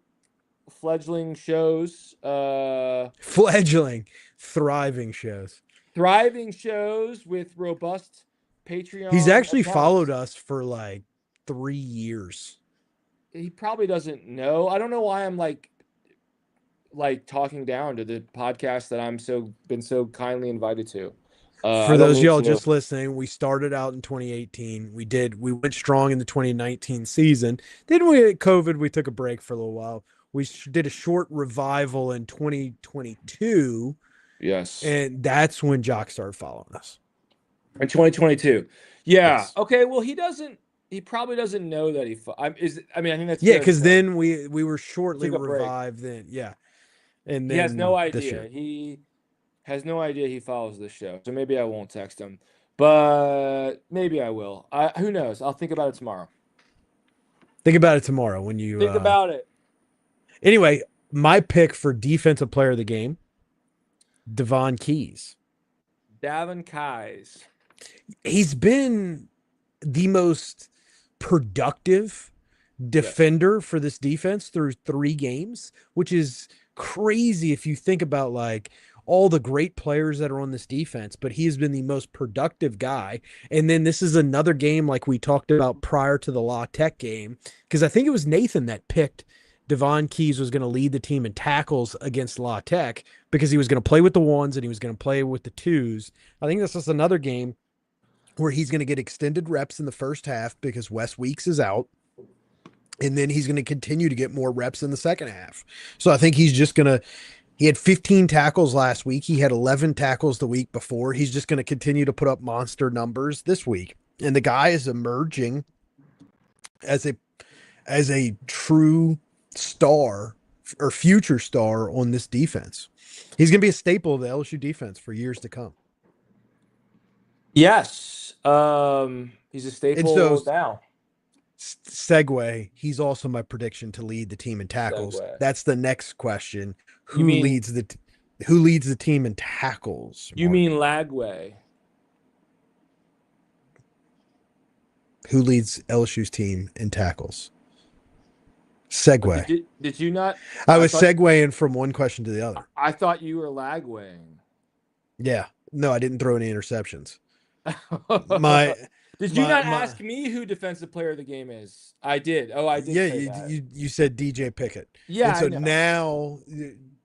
fledgling shows. Fledgling, thriving shows. thriving shows with robust He's Patreon actually accounts. followed us for like 3 years. He probably doesn't know. I don't know why I'm like talking down to the podcast that I'm been so kindly invited to. For I don't those of mean y'all to. just listening, we started out in 2018. We went strong in the 2019 season. Then we had COVID. We took a break for a little while. We did a short revival in 2022, Yes. and that's when Jock started following us. In 2022. Yeah. Yes. Okay. Well, he probably doesn't know that I think that's Yeah, fair to because say. then we were shortly Took a break. revived. Then yeah, and He has no then this idea. year. He has no idea he follows this show. So maybe I won't text him, but maybe I will. Who knows? I'll think about it tomorrow. Think about it tomorrow when you Think about it. Anyway, my pick for defensive player of the game, Devon Keys. Davin Kais. He's been the most productive defender for this defense through 3 games, which is crazy if you think about like all the great players that are on this defense, but he has been the most productive guy. And then this is another game like we talked about prior to the La Tech game, because I think it was Nathan that picked Devon Keys was going to lead the team in tackles against La Tech because he was going to play with the ones and he was going to play with the twos. I think this is another game where he's going to get extended reps in the first half because Wes Weeks is out. And then he's going to continue to get more reps in the second half. So I think he's just going to, he had 15 tackles last week. He had 11 tackles the week before. He's just going to continue to put up monster numbers this week. And the guy is emerging as a true star or future star on this defense. He's going to be a staple of the LSU defense for years to come. Yes. He's a staple now. Segue, he's also my prediction to lead the team in tackles. Segue. That's the next question. Who leads the team in tackles? You mean Lagway? Who leads LSU's team in tackles? Segue. Did you not? I was segueing from one question to the other. I thought you were Lagwaying. Yeah. No, I didn't throw any interceptions. Did you not ask me who defensive player of the game is? I did. Oh, I did. Yeah, you said DJ Pickett. Yeah. And so now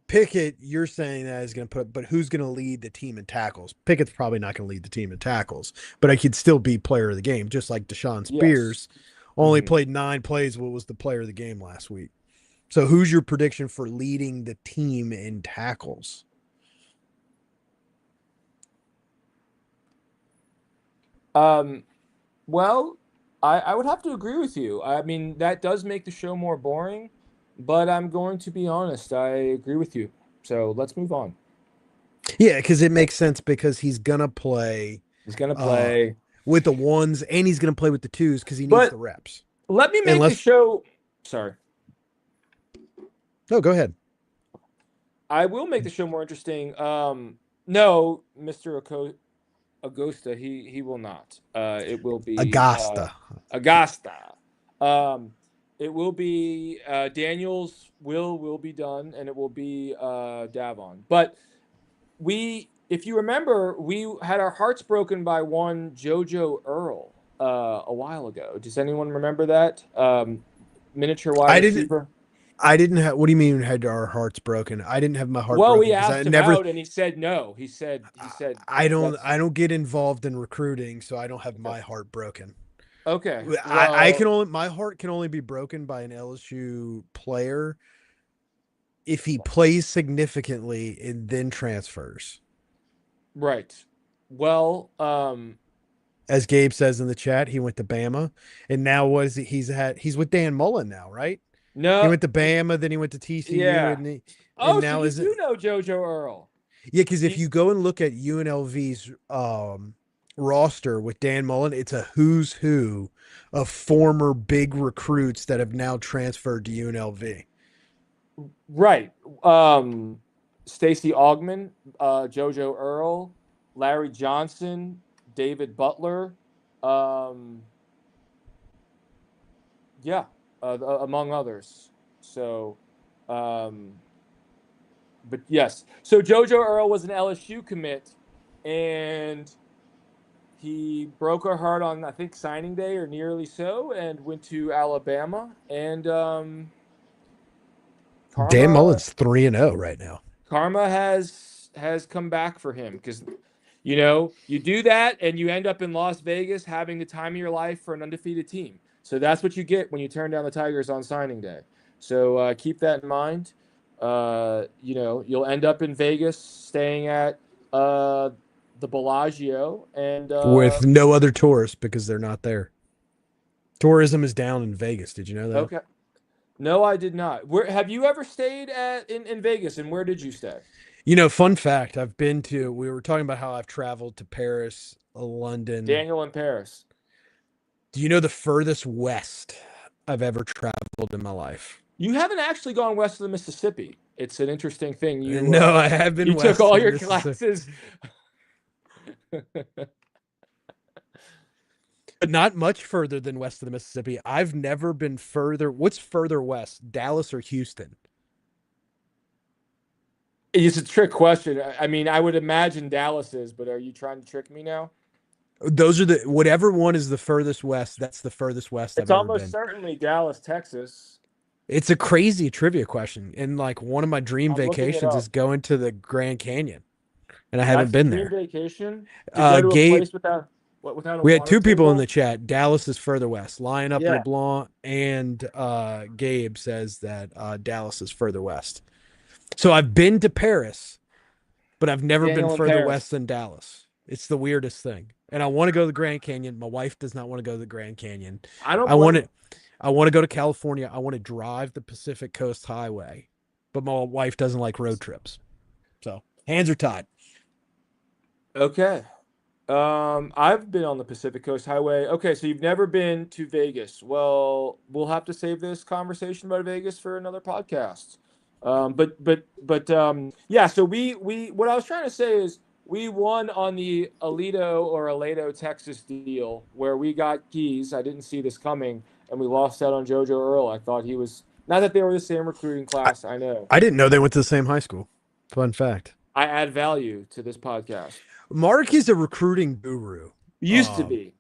Pickett, you're saying that is going to but who's going to lead the team in tackles? Pickett's probably not going to lead the team in tackles, but I could still be player of the game, just like Deshaun Spears only played 9 plays. What was the player of the game last week? So who's your prediction for leading the team in tackles? Well, I would have to agree with you. I mean, that does make the show more boring, but I'm going to be honest. I agree with you. So let's move on. Yeah, because it makes sense because he's going to play. He's going to play with the ones and he's going to play with the twos because he needs the reps. Let me make the show. Sorry. No, go ahead. I will make the show more interesting. No, Mr. Augusta, he will not. It will be Agasta. It will be Daniels will be done, and it will be Davon. But if you remember, we had our hearts broken by one JoJo Earl a while ago. Does anyone remember that? Miniature wide receiver. I didn't have. What do you mean had our hearts broken? I didn't have my heart broken. Well, we asked him out, and he said no. He said I don't get involved in recruiting, so I don't have my heart broken. Okay. Well, I can only my heart can only be broken by an LSU player if he plays significantly and then transfers. Right. Well, as Gabe says in the chat, he went to Bama, and now he's with Dan Mullen now, right? No, he went to Bama, then he went to TCU. Yeah. And now so you do know JoJo Earl. Yeah, because if you go and look at UNLV's roster with Dan Mullen, it's a who's who of former big recruits that have now transferred to UNLV. Right. Stacey Augman, JoJo Earl, Larry Johnson, David Butler. Among others. So, but yes. So JoJo Earl was an LSU commit and he broke our heart on, I think, signing day or nearly so, and went to Alabama. And Dan karma Mullen's 3-0 right now. karma has come back for him, because you do that and you end up in Las Vegas having the time of your life for an undefeated team. So that's what you get when you turn down the Tigers on signing day. So keep that in mind. You'll end up in Vegas staying at the Bellagio and With no other tourists because they're not there. Tourism is down in Vegas. Did you know that? okay. No, I did not. Where have you ever stayed in Vegas, and where did you stay? Fun fact, we were talking about how I've traveled to Paris, London. Daniel in Paris. Do you know the furthest west I've ever traveled in my life? You haven't actually gone west of the Mississippi. It's an interesting thing. No, I have been You west took all of your Mississippi. classes. But not much further than west of the Mississippi. I've never been further. What's further west, Dallas or Houston? It's a trick question. I mean, I would imagine Dallas is, but are you trying to trick me now? Those are whatever one is the furthest west. That's the furthest west It's I've ever been. almost certainly Dallas, Texas. It's a crazy trivia question. And like one of my dream vacations is going to the Grand Canyon. And I haven't been there. Vacation? To go to a place without a we had two people table? in the chat. Dallas is further west. Lion Up LeBlanc and Gabe says that Dallas is further west. So I've been to Paris, but I've never been further west than Dallas. It's the weirdest thing. And I want to go to the Grand Canyon. My wife does not want to go to the Grand Canyon. I want to go to California. I want to drive the Pacific Coast Highway, but my wife doesn't like road trips. So hands are tied. Okay. I've been on the Pacific Coast Highway. Okay, so you've never been to Vegas. Well, we'll have to save this conversation about Vegas for another podcast. Yeah, so we what I was trying to say is we won on the Aledo, Texas deal where we got Keys. I didn't see this coming, and we lost out on JoJo Earl. I thought he was, not that they were the same recruiting class. I know. I didn't know they went to the same high school. Fun fact. I add value to this podcast. Mark is a recruiting guru. Used to be.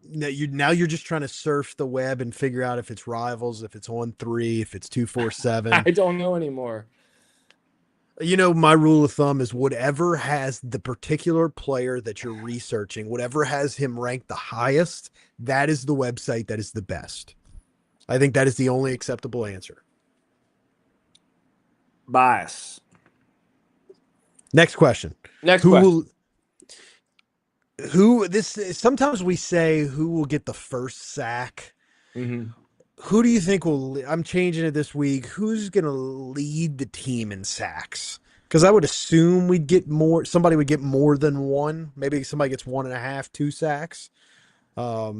Now you're just trying to surf the web and figure out if it's Rivals, if it's On3, if it's 247. I don't know anymore. My rule of thumb is whatever has the particular player that you're researching, whatever has him ranked the highest, that is the website that is the best. I think that is the only acceptable answer. Bias. Next question. Sometimes we say who will get the first sack. Mm-hmm. Who do you think I'm changing it this week. Who's going to lead the team in sacks? Because I would assume somebody would get more than one. Maybe somebody gets 1.5, 2 sacks. Are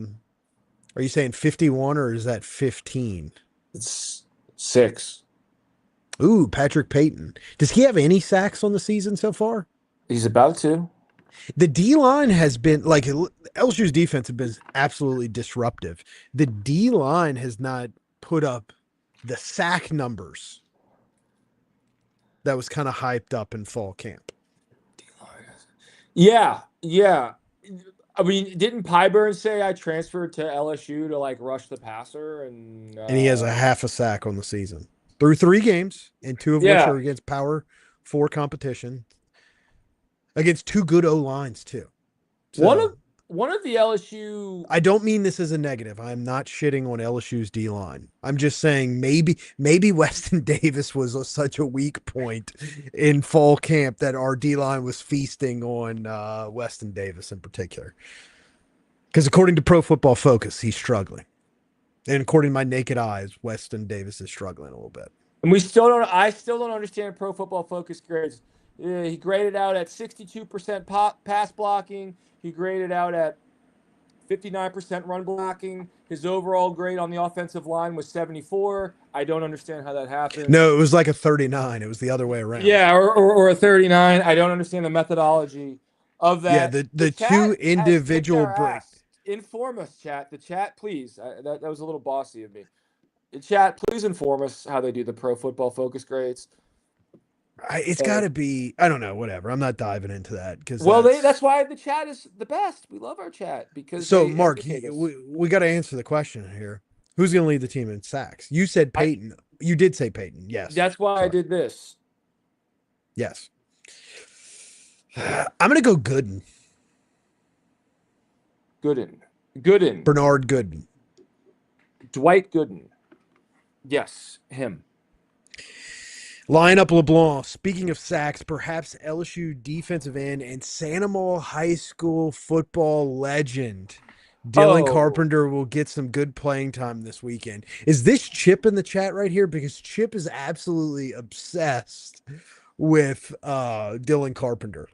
you saying 51 or is that 15? It's 6. Ooh, Patrick Payton. Does he have any sacks on the season so far? He's about to. The D-line has been, like, LSU's defense has been absolutely disruptive. The D-line has not put up the sack numbers that was kind of hyped up in fall camp. Yeah. I mean, didn't Pyburn say I transferred to LSU to, like, rush the passer? And he has a half a sack on the season. Through 3 games, and 2 of which are against Power 4 competition. Against 2 good O-lines, too. So, one of the LSU... I don't mean this as a negative. I'm not shitting on LSU's D-line. I'm just saying maybe Weston Davis was such a weak point in fall camp that our D-line was feasting on Weston Davis in particular. Because according to Pro Football Focus, he's struggling. And according to my naked eyes, Weston Davis is struggling a little bit. And I still don't understand Pro Football Focus grades. He graded out at 62% pass blocking. He graded out at 59% run blocking. His overall grade on the offensive line was 74. I don't understand how that happened. No, it was like a 39. It was the other way around. Yeah, or a 39. I don't understand the methodology of that. Yeah, the two individual breaks. Inform us, chat. The chat, please. That was a little bossy of me. The chat, please inform us how they do the Pro Football Focus grades. It's got So, to be. I don't know. Whatever. I'm not diving into that because well, that's. that's why the chat is the best. We love our chat because So, they Mark, educate us. we got to answer the question here. Who's going to lead the team in sacks? You said I Peyton. You did say Peyton. Yes. That's why I Sorry. did this. Yes. I'm going to go Gooden. Gooden. Bernard Gooden. Dwight Gooden. Yes, him. Line up LeBlanc. Speaking of sacks, perhaps LSU defensive end and Sandoval High School football legend Dylan Oh, Carpenter will get some good playing time this weekend. Is this Chip in the chat right here? Because Chip is absolutely obsessed with Dylan Carpenter.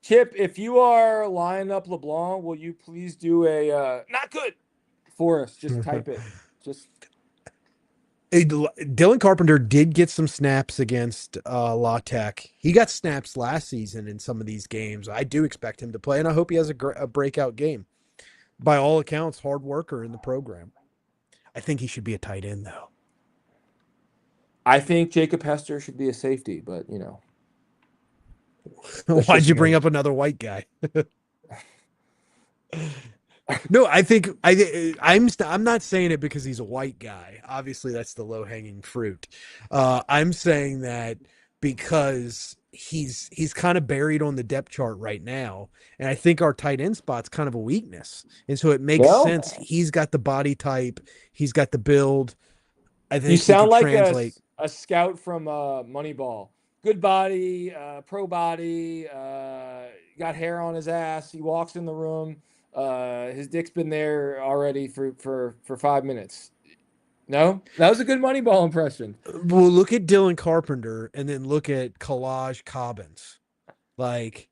Chip, if you are lining up LeBlanc, will you please do a not good for us? Just type it. Just Dylan Carpenter did get some snaps against La Tech. He got snaps last season in some of these games. I do expect him to play, and I hope he has a breakout game. By all accounts, hard worker in the program. I think he should be a tight end, though. I think Jacob Hester should be a safety, but Why'd you bring up another white guy? No, I think I'm not saying it because he's a white guy. Obviously, that's the low hanging fruit. I'm saying that because he's kind of buried on the depth chart right now, and I think our tight end spot's kind of a weakness, and so it makes sense. He's got the body type, he's got the build. I think you he sound could like translate. a scout from Moneyball. Good body, pro body, got hair on his ass. He walks in the room. His dick's been there already for 5 minutes. No, that was a good Moneyball impression. Well, look at Dylan Carpenter and then look at Collage Cobbins. Like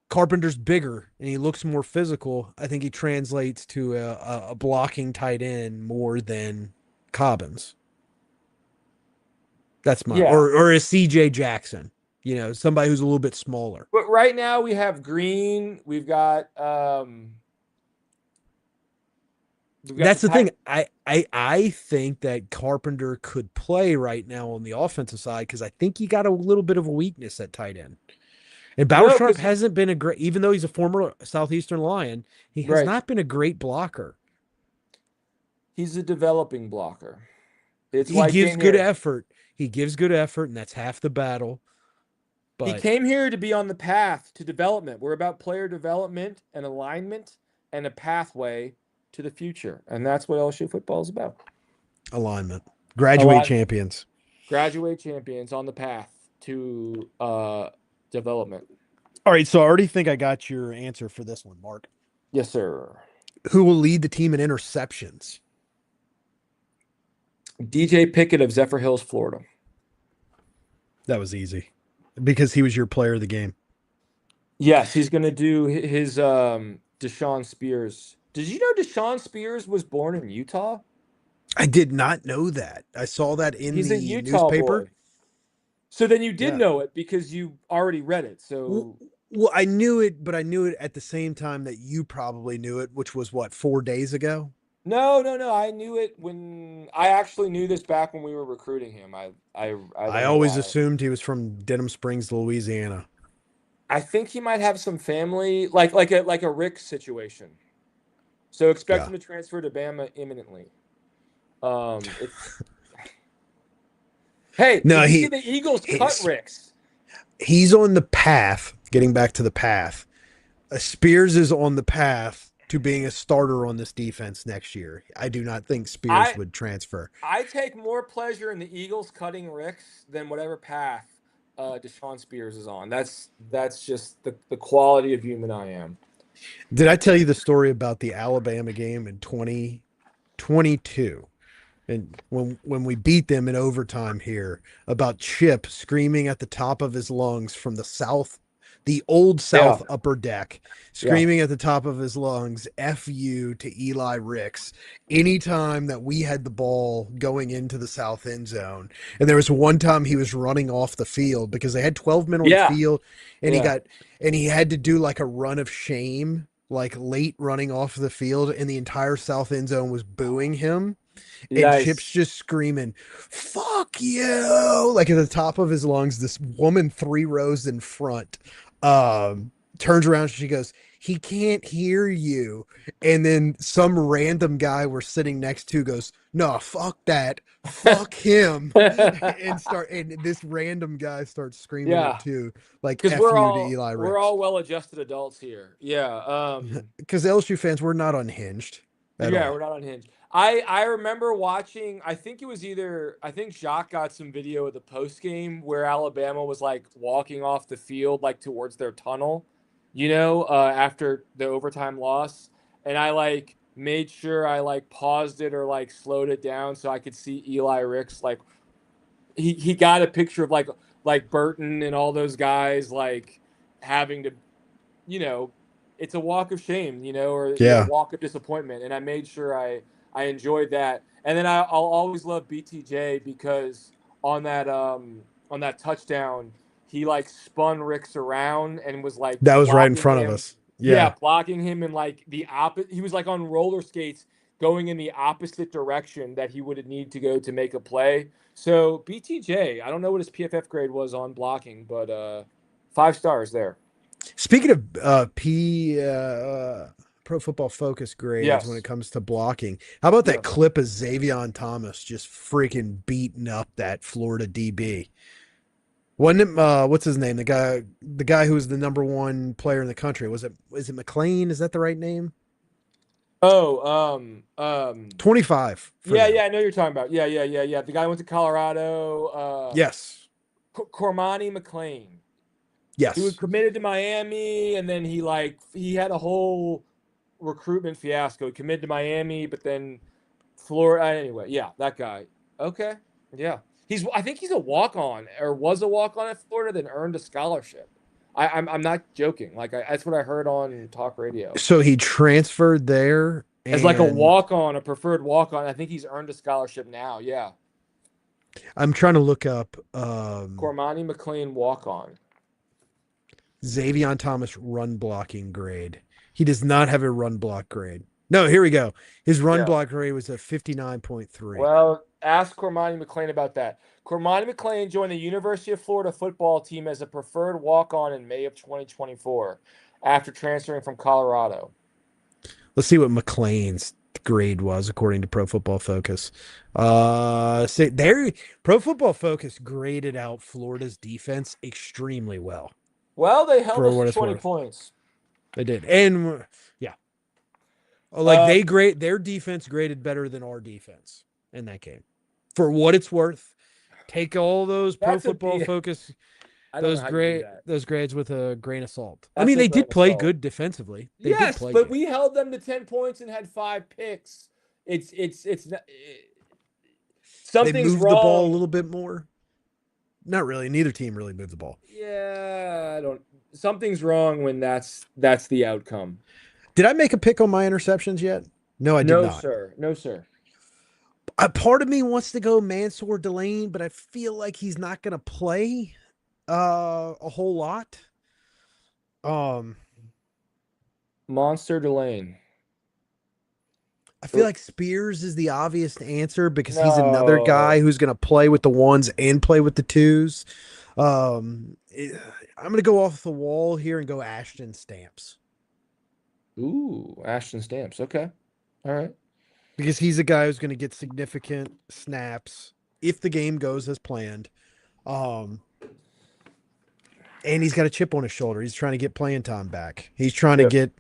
Carpenter's bigger and he looks more physical. I think he translates to a blocking tight end more than Cobbins. That's my or a CJ Jackson. Somebody who's a little bit smaller. But right now we have Green. We've got that's the thing. I think that Carpenter could play right now on the offensive side because I think he got a little bit of a weakness at tight end. And Bauersharp hasn't been a great, even though he's a former Southeastern Lion, he has not been a great blocker. He's a developing blocker. He gives good effort. He gives good effort, and that's half the battle. But he came here to be on the path to development. We're about player development and alignment and a pathway to the future. And that's what LSU football is about. Alignment. Graduate champions. Graduate champions on the path to development. All right, so I already think I got your answer for this one, Mark. Yes, sir. Who will lead the team in interceptions? DJ Pickett of Zephyr Hills, Florida. That was easy because he was your player of the game. Yes, he's going to do his Deshaun Spears. Did you know Deshaun Spears was born in Utah? I did not know that. I saw that in the newspaper. Boy. So then you did know it because you already read it. So well, I knew it, but I knew it at the same time that you probably knew it, which was what, 4 days ago? No. I knew it when I actually knew this back when we were recruiting him. I always assumed he was from Denham Springs, Louisiana. I think he might have some family, like a Rick situation. So expect him to transfer to Bama imminently. Hey, no, the Eagles cut Ricks. He's on the path. Getting back to the path, Spears is on the path to being a starter on this defense next year. I do not think Spears would transfer. I take more pleasure in the Eagles cutting Ricks than whatever path Deshaun Spears is on. That's just the quality of human I am. Did I tell you the story about the Alabama game in 2022? And when we beat them in overtime here, about Chip screaming at the top of his lungs from the old South upper deck, screaming at the top of his lungs, F you to Eli Ricks, anytime that we had the ball going into the South end zone. And there was one time he was running off the field because they had 12 men on the field, and he had to do like a run of shame, like late running off the field, and the entire South end zone was booing him. And Chip's Nice. just screaming, "Fuck you!" Like at the top of his lungs. This woman 3 rows in front turns around. She goes, "He can't hear you." And then some random guy we're sitting next to goes, "No, fuck that, fuck him," and this random guy starts screaming it Yeah, too, like because "F you" to Eli we're Ricks. all well-adjusted adults here. Yeah. Because LSU fans, we're not unhinged at Yeah, all. we're not unhinged. I remember watching. I think it was either. I think Jacques got some video of the post game where Alabama was like walking off the field like towards their tunnel, after the overtime loss, and I like made sure I like paused it or like slowed it down so I could see Eli Ricks like he got a picture of like Burton and all those guys like having to you know, it's a walk of shame, or Yeah, walk of disappointment. And I made sure I enjoyed that. And then I'll always love BTJ because on that touchdown, he like spun Ricks around and was like that was right in blocking front of him. us. Yeah, Yeah. blocking him in like the opposite. He was like on roller skates going in the opposite direction that he would need to go to make a play. So BTJ, I don't know what his PFF grade was on blocking, but 5 stars there. Speaking of Pro Football Focus grades when it Yes. comes to blocking, how about that Yes. clip of Xavier Thomas just freaking beating up that Florida DB? Wasn't it what's his name? The guy who was the #1 player in the country. Is it McLean? Is that the right name? Oh, 25 for yeah, them. yeah, I know you're talking about. Yeah, yeah, yeah, yeah. The guy who went to Colorado, Yes. Cormani McLean. He was Yes. committed to Miami, and then he had a whole recruitment fiasco. He committed to Miami, but then Florida. Anyway, yeah, that guy. Okay, yeah, I think he's a walk on or was a walk on at Florida, then earned a scholarship. I'm not joking. Like that's what I heard on talk radio. So he transferred there As like a and walk on, a preferred walk on. I think he's earned a scholarship now. Yeah. I'm trying to look up Cormani McLean walk on. Xavier Thomas run blocking grade. He does not have a run block grade. No, here we go. His run Yeah. block grade was a 59.3. Well, ask Cormani McLean about that. Cormani McLean joined the University of Florida football team as a preferred walk on in May of 2024 after transferring from Colorado. Let's see what McLean's grade was according to Pro Football Focus. Pro Football Focus graded out Florida's defense extremely well Well, they held for us what to it's 20 worth. points. They did. And yeah, like Uh, they grade their defense graded better than our defense in that game. For what it's worth, take all those Pro that's a Football B. Focus I don't know how you do that. those grades with a grain of salt. I That's mean, a they grain did of play salt. good defensively. They did Yes, play but good. we held them to 10 points and had 5 picks. It's not, They something's moved the ball a wrong. little bit more. Not really. Neither team really moved the ball. Yeah, I don't. Something's wrong when that's the outcome. Did I make a pick on my interceptions yet? No, I did No, not. sir. No, sir. A part of me wants to go Mansour Delane, but I feel like he's not going to play a whole lot. Monster Delane. I feel like Spears is the obvious answer because he's No. another guy who's going to play with the ones and play with the twos. I'm going to go off the wall here and go Ashton Stamps Ooh, Ashton Stamps. Okay. All right. because he's a guy who's going to get significant snaps if the game goes as planned. And he's got a chip on his shoulder. He's trying to get playing time back. He's trying to get,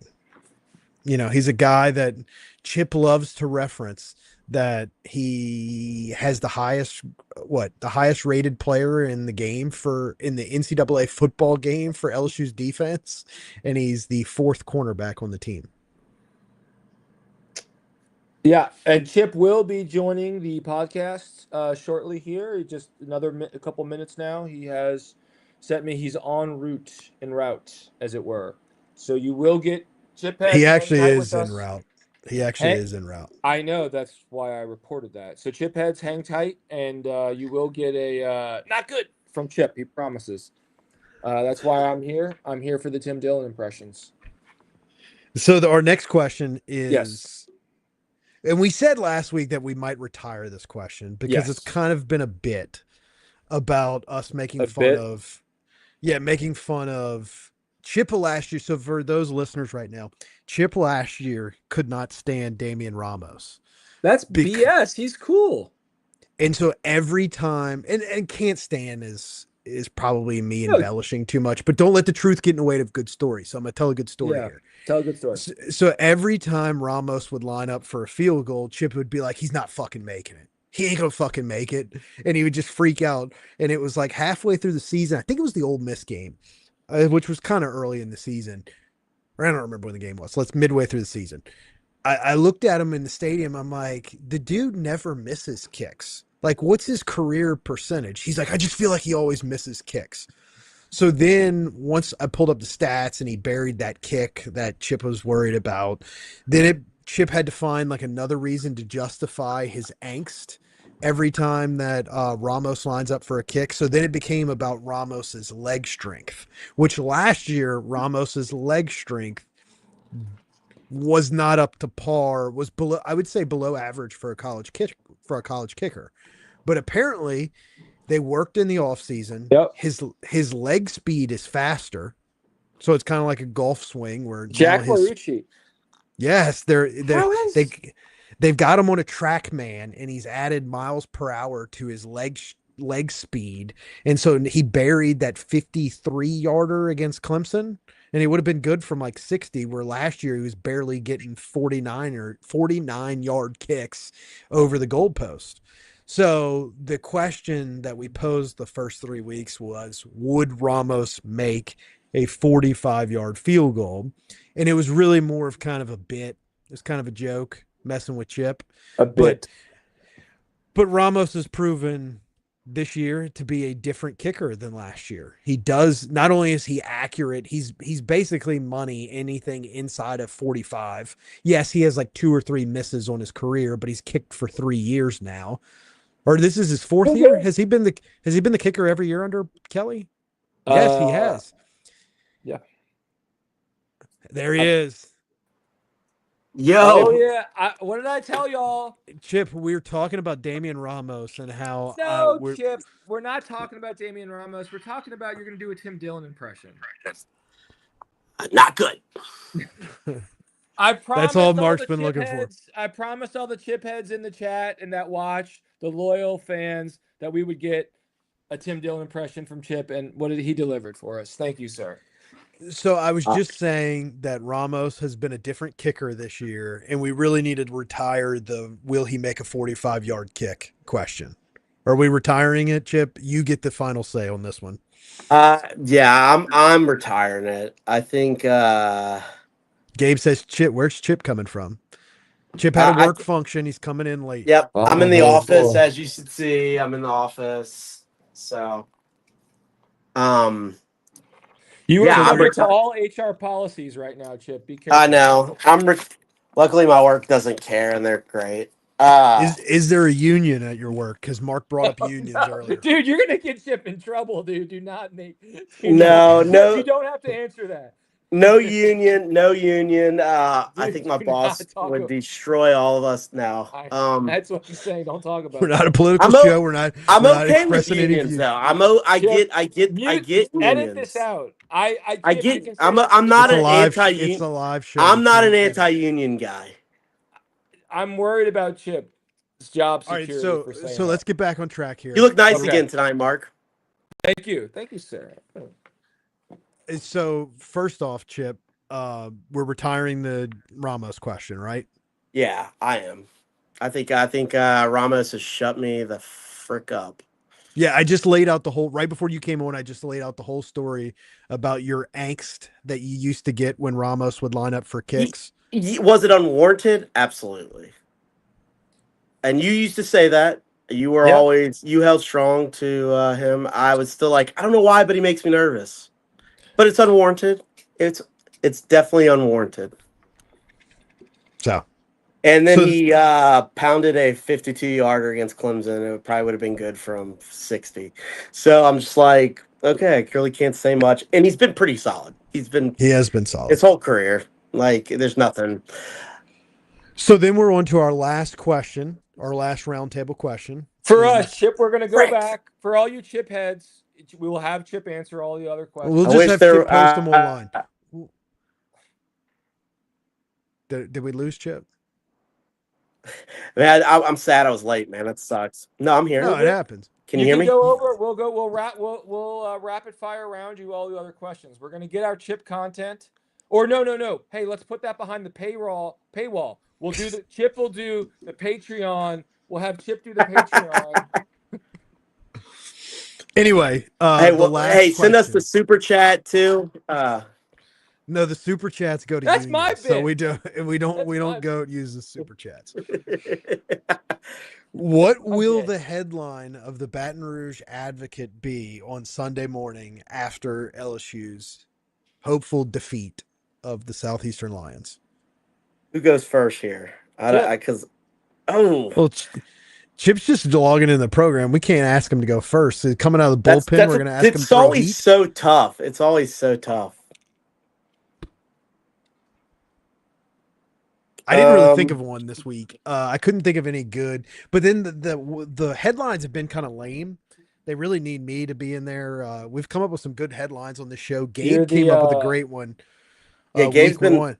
he's a guy that Chip loves to reference that he has the highest rated player in the game in the NCAA football game for LSU's defense. And he's the 4th cornerback on the team. Yeah, and Chip will be joining the podcast shortly here. Just a couple minutes now. He has sent me he's en route, as it were. So you will get Chip. He actually is en route. He actually is en route. I know, that's why I reported that. So Chip heads, hang tight, and you will get a not good from Chip. He promises. That's why I'm here. I'm here for the Tim Dillon impressions. So our next question is. Yes. And we said last week that we might retire this question because it's kind of been a bit about us making fun of Chip last year. So for those listeners right now, Chip last year could not stand Damian Ramos. That's BS. He's cool. And so every time, and can't stand is probably me embellishing too much, but don't let the truth get in the way of good story. So I'm going to tell a good story here. Tell a good story. So every time Ramos would line up for a field goal, Chip would be like, he's not fucking making it. He ain't gonna fucking make it. And he would just freak out. And it was like halfway through the season, I think it was the Ole Miss game, which was kind of early in the season. Or I don't remember when the game was. So it's midway through the season. I looked at him in the stadium. I'm like, the dude never misses kicks. Like, what's his career percentage? He's like, I just feel like he always misses kicks. So then once I pulled up the stats and he buried that kick that Chip was worried about, then Chip had to find like another reason to justify his angst every time that Ramos lines up for a kick. So then it became about Ramos's leg strength, which last year Ramos's leg strength was not up to par, was below, I would say below average for a college kicker. But apparently they worked in the offseason. Yep. His leg speed is faster. So it's kind of like a golf swing where Jack Marucci. Yes, they've got him on a track man, and he's added miles per hour to his leg speed. And so he buried that 53-yarder against Clemson, and he would have been good from like 60, where last year he was barely getting 49-yard kicks over the goalpost. So the question that we posed the first 3 weeks was, would Ramos make a 45-yard field goal? And it was really more of kind of a bit. It was kind of a joke, messing with Chip. A bit. But Ramos has proven this year to be a different kicker than last year. He does, not only is he accurate, he's basically money anything inside of 45. Yes, he has like 2 or 3 misses on his career, but he's kicked for 3 years now. Or this is his 4th year. Has he been the kicker every year under Kelly? Yes, he has. Yeah. There he is. Yo. Oh, yeah. What did I tell y'all? Chip, we were talking about Damian Ramos and how... Chip, we're not talking about Damian Ramos. We're talking about you're going to do a Tim Dillon impression. Not good. I promised That's all Mark's been looking for. I promised all the chip heads in the chat and that watch, the loyal fans, that we would get a Tim Dillon impression from Chip, and what did he delivered for us? Thank you, sir. So I was just saying that Ramos has been a different kicker this year, and we really needed to retire the will he make a 45-yard kick question. Are we retiring it, Chip? You get the final say on this one. Yeah, I'm retiring it. I think Gabe says, Chip, where's Chip coming from? Chip had a work function. He's coming in late. Yep. I'm in the office, as you should see. I'm in the office. So you are subject to all HR policies right now, Chip. Be careful. I know. Luckily my work doesn't care, and they're great. Is there a union at your work? Because Mark brought up unions earlier. Dude, you're gonna get Chip in trouble, dude. Do not make. No. You don't have to answer that. No union. Dude, I think my boss would destroy all of us now. That's what he's saying. Don't talk about. We're not a political show. We're not. I'm we're okay not with unions, though. I get unions. Edit this out. I get. I'm not an anti-union. It's a live show. I'm not an anti-union guy. I'm worried about Chip's job security. All right, so let's get back on track here. You look nice again tonight, Mark. Thank you, sir. So first off, Chip, we're retiring the Ramos question, right? Yeah, I am. I think Ramos has shut me the frick up. Yeah, I just laid out right before you came on, I just laid out the whole story about your angst that you used to get when Ramos would line up for kicks. Was it unwarranted? Absolutely. And you used to say that. You were always, you held strong to him. I was still like, I don't know why, but he makes me nervous. But it's unwarranted. It's definitely unwarranted. So. And then he pounded a 52-yarder against Clemson. It probably would have been good from 60. So I'm just like, okay, I really can't say much. And he's been pretty solid. He has been solid his his whole career. Like, there's nothing. So then we're on to our last question, our last roundtable question. For us, Chip, we're going to go back. For all you Chip heads, we will have Chip answer all the other questions. We'll just have Chip post them online. Did we lose Chip? Man, I'm sad I was late, man. That sucks. No, I'm here. No, it happens. Can you hear me? Go over. We'll rapid fire around you all the other questions. We're going to get our Chip content. Or no. Hey, let's put that behind the paywall. We'll do the Chip will do the Patreon. We'll have Chip do the Patreon. Anyway, send us the super chat too. No, the super chats go to That's Union, my bit. so we don't go use the super chats. What will the headline of the Baton Rouge Advocate be on Sunday morning after LSU's hopeful defeat of the Southeastern Lions? Who goes first here? Chip's just logging in the program. We can't ask him to go first. So coming out of the bullpen, we're going to ask him. It's always so tough. It's always so tough. I didn't really think of one this week. I couldn't think of any good. But then the headlines have been kind of lame. They really need me to be in there. We've come up with some good headlines on the show. Gabe came up with a great one. Yeah, Gabe's been.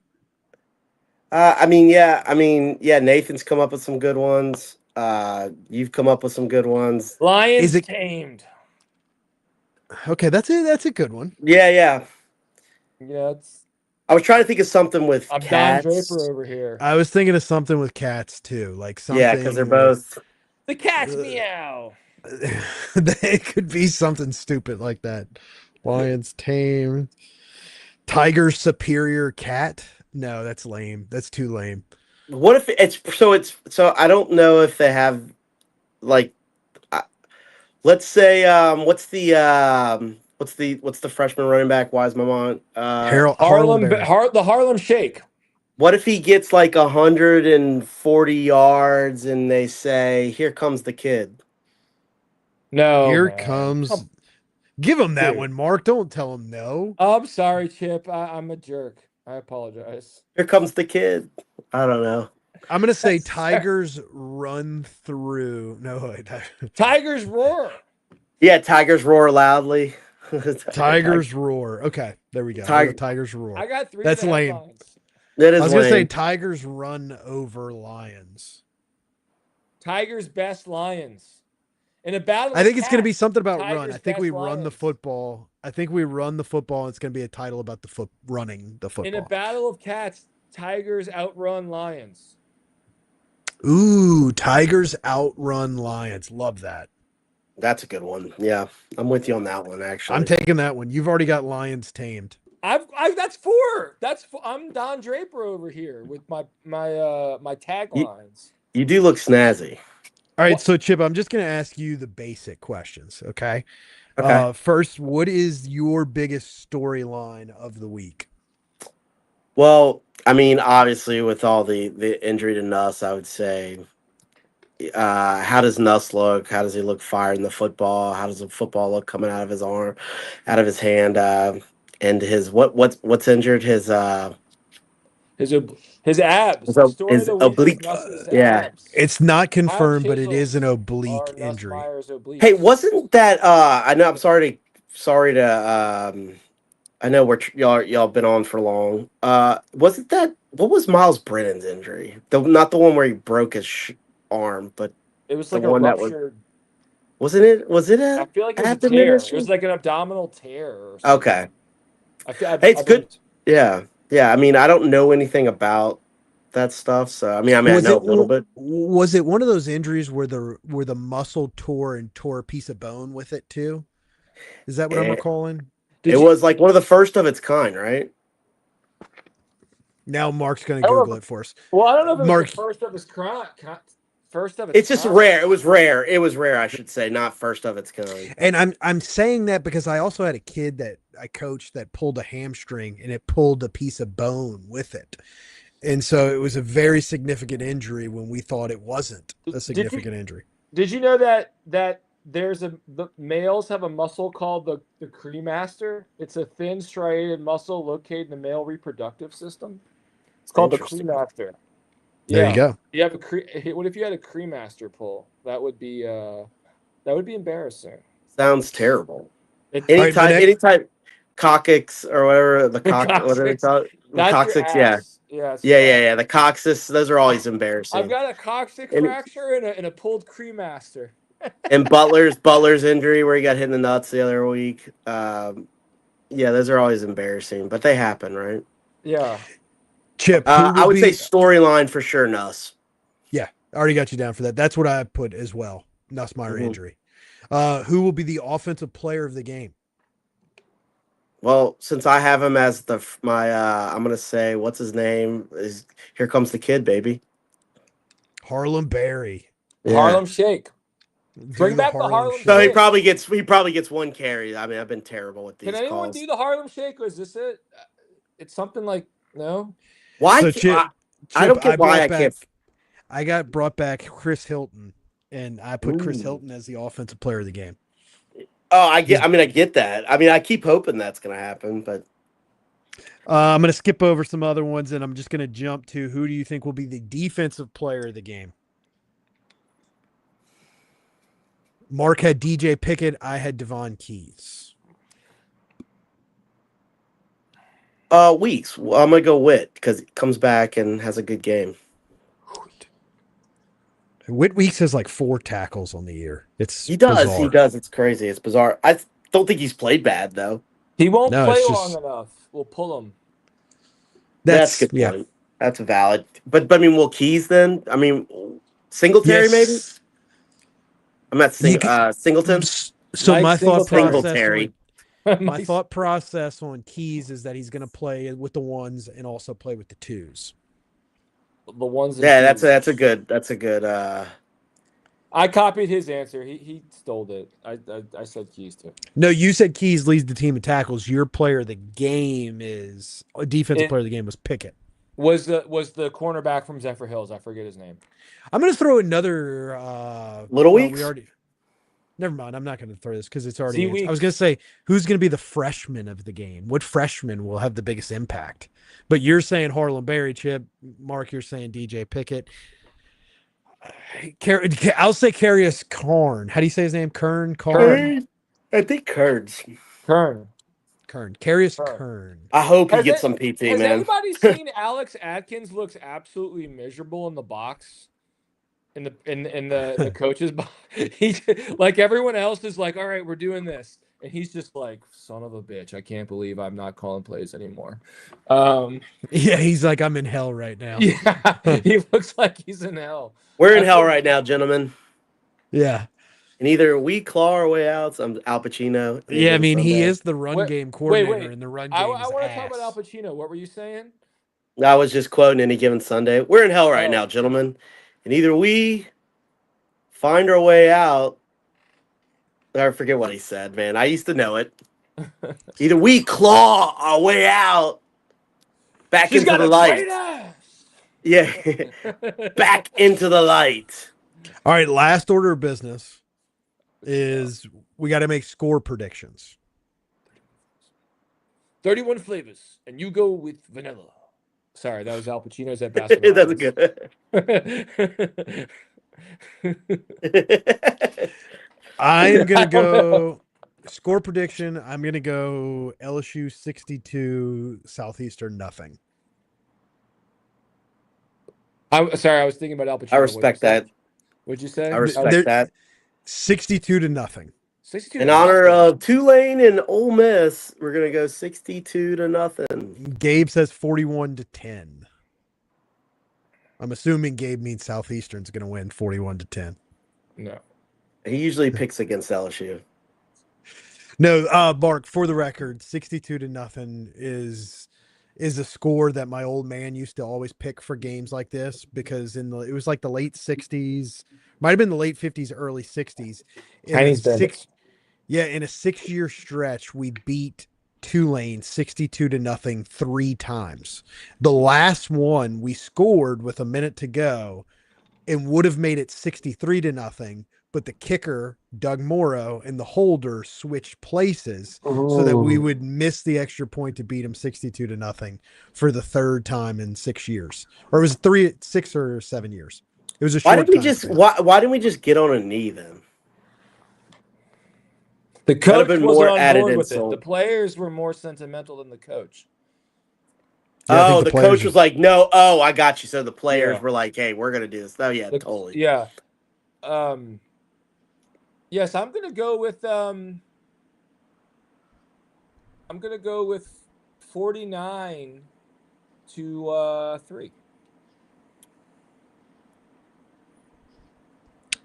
Nathan's come up with some good ones. You've come up with some good ones. Lions tamed. Okay, that's a good one. Yeah. Yeah, I was trying to think of something with cats. Don Draper over here. I was thinking of something with cats too, like something. Yeah, because they're both. The cats meow. They could be something stupid like that. Lions tame. Tiger's superior cat. No, that's lame. That's too lame. What if it's so? I don't know if they have like. Let's say what's the freshman running back? Wise Mamont. The Harlem Shake. What if he gets like 140 yards and they say, "Here comes the kid." No. Here comes. Give him that one, Mark. Don't tell him no. I'm sorry, Chip. I'm a jerk. I apologize. Here comes the kid. I don't know. I'm gonna say Tigers run through. No, wait. Tigers roar. Yeah, Tigers roar loudly. Tigers roar. Okay, there we go. Tigers roar. I got 3. That's lame. That is. I was gonna say Tigers run over Lions. Tigers best Lions. In a battle, I think it's going to be something about Tigers run. I think we run Lions. the football. I think we run the football. And it's going to be a title about running the football. In a battle of cats, Tigers outrun Lions. Ooh, Tigers outrun Lions. Love that. That's a good one. Yeah, I'm with you on that one. Actually, I'm taking that one. You've already got Lions tamed. That's 4. I'm Don Draper over here with my taglines. You do look snazzy. All right, so Chip, I'm just going to ask you the basic questions, okay? Okay. First, what is your biggest storyline of the week? Well, I mean, obviously, with all the injury to Nuss, I would say, how does Nuss look? How does he look firing the football? How does the football look coming out of his arm, out of his hand? And his what's injured? His abs. His His oblique. Yeah, it's not confirmed, but it is an oblique injury. Hey, wasn't that? I know. I'm sorry to. I know y'all been on for long. Wasn't that? What was Miles Brennan's injury? Not the one where he broke his arm, but it was like a ruptured. Wasn't it? Was it a? I feel like it was a tear. It was like an abdominal tear. Or something. Okay. It's good. Yeah. I mean, I don't know anything about that stuff, so I know a little bit. Was it one of those injuries where the muscle tore a piece of bone with it too? Is that what I'm recalling? It was like one of the first of its kind, right? Now Mark's going to Google it for us. Well, I don't know if it was the first of its kind. It's just rare. It was rare, I should say, not first of its kind. And I'm saying that because I also had a kid that I coached that pulled a hamstring and it pulled a piece of bone with it. And so it was a very significant injury when we thought it wasn't a significant injury. Did you know that the males have a muscle called the cremaster? It's a thin striated muscle located in the male reproductive system. It's called the cremaster. There you go. You have what if you had a cremaster pull? That would be embarrassing. Sounds terrible. Right, Any type coccyx or whatever the what are they called? That's Coccyx, your yeah. ass. Yeah, Yeah. The coccyx, those are always embarrassing. I've got a coccyx fracture and a pulled cremaster. And Butler's injury where he got hit in the nuts the other week. Yeah, those are always embarrassing, but they happen, right? Yeah. Chip, I would say storyline for sure, Nuss. Yeah, I already got you down for that. That's what I put as well. Nussmeier injury. Who will be the offensive player of the game? Well, since I have him as I'm gonna say what's his name is Here Comes the Kid, baby. Harlem Berry. Yeah. Harlem Shake. Bring back the Harlem Shake. So he probably gets one carry. I mean, I've been terrible with these calls. Can anyone do the Harlem Shake, or is this it? It's something like no. Why? So Chip, I don't get why I can't. I got brought back Chris Hilton, and I put Chris Hilton as the offensive player of the game. Oh, I get that. I mean, I keep hoping that's going to happen, but I'm going to skip over some other ones, and I'm just going to jump to who do you think will be the defensive player of the game? Mark had DJ Pickett. I had Devon Keys. Weeks. Well, I'm going to go Witt because he comes back and has a good game. Witt Weeks has like 4 tackles on the year. He does. It's crazy. It's bizarre. I don't think he's played bad though. He won't play long enough. We'll pull him. That's a good point. That's valid. But I mean, will Keys then? I mean, Singletary maybe. I'm at Singleton. So my thought process on Keys is that he's going to play with the ones and also play with the twos. The ones. Yeah, that's a good. I copied his answer. He stole it. I said Keys too. No, you said Keys leads the team in tackles. Your player of the game is defensive player of the game was Pickett. Was the cornerback from Zephyr Hills? I forget his name. I'm going to throw another Little Weeks. Never mind. I'm not going to throw this because it's already. I was going to say who's going to be the freshman of the game. What freshman will have the biggest impact? But you're saying Harlem Berry, Chip. Mark, you're saying DJ Pickett. I'll say Carius Karn. How do you say his name? Kern. I think Kurds. Kern. Carius Kern. I hope he gets some PT, man. Has anybody seen Alex Atkins looks absolutely miserable in the box? In the coach's box? He, like everyone else is like, all right, we're doing this. And he's just like, son of a bitch. I can't believe I'm not calling plays anymore. Yeah, he's like, I'm in hell right now. Yeah, he looks like he's in hell. We're in hell right now, gentlemen. Yeah. And either we claw our way out. I'm Al Pacino. Yeah, I mean, he is the run game coordinator, and the run game I want to talk about Al Pacino. What were you saying? I was just quoting Any Given Sunday. We're in hell right now, gentlemen. And either we find our way out. I forget what he said, man. I used to know it. Either we claw our way out back into the light. Yeah. Back into the light. All right, last order of business is we got to make score predictions. 31 flavors, and you go with vanilla. Sorry, that was Al Pacino's at basketball. That's good. I am going to go score prediction. I'm going to go LSU 62, Southeastern nothing. I'm sorry, I was thinking about Al Pacino. I respect that. What'd you say? I respect that. 62-0. 62 in honor of Tulane and Ole Miss, we're going to go 62-0. Gabe says 41-10. I'm assuming Gabe means Southeastern's going to win 41-10. No. He usually picks against LSU. No, Mark, for the record, 62-0 is a score that my old man used to always pick for games like this because it was like the late 60s, might have been the late 50s, early 60s. In a 6-year stretch, we beat Tulane 62-0 3 times. The last one we scored with a minute to go and would have made it 63-0, but the kicker, Doug Morrow, and the holder switched places so that we Ooh. would miss the extra point to beat them 62-0 for the third time in 6 years. Or it was 6 or 7 years. It was a Why short didn't we time just span. why didn't we just get on a knee then? The That'd have coach been wasn't more on added board with it. insult. The players were more sentimental than the coach. Yeah, I think Oh, the players coach was like, no. Oh, I got you. So the players Yeah. were like, hey, we're gonna do this. Oh yeah, totally. Yeah. Yes, I'm gonna go with 49 to 3.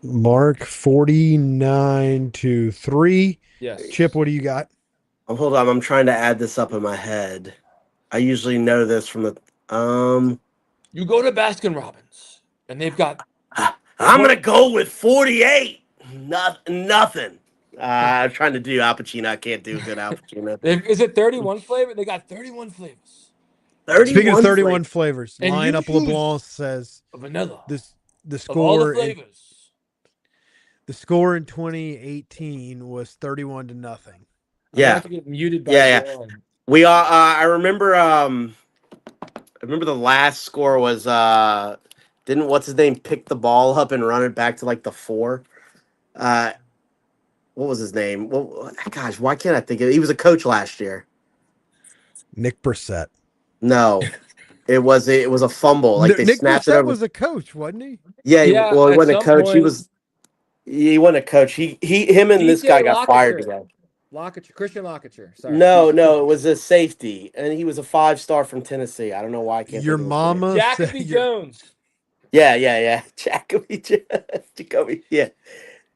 Mark 49-3. Yes. Chip, what do you got? Hold on, I'm trying to add this up in my head. I usually know this from the You go to Baskin Robbins and they've got I'm gonna go with 48. Nothing. I'm trying to do Al Pacino. I can't do a good Al Pacino. is it 31 flavor? They got 31 flavors. 31 Speaking of 31 flavors, And Line you Up choose LeBlanc says vanilla the of all the score flavors. the score in 2018 was 31-0. I'm gonna Yeah, have to get muted by yeah. John. We all. I remember. I remember the last score was. Didn't what's his name pick the ball up and run it back to like the 4? What was his name? Well, gosh, why can't I think of it? He was a coach last year. Nick Brissett. No, it was a fumble. Like they Nick snapped it Brissett over. was a coach, wasn't he? Yeah, well, he at wasn't a some coach. He point, was. He wasn't a coach. Him and this guy DJ got fired together. Christian Lockacher. Sorry. No, it was a safety, and he was a 5-star from Tennessee. I don't know why I can't. Your think of his name. mama said Jacoby Jones. Yeah. Jacoby. Yeah.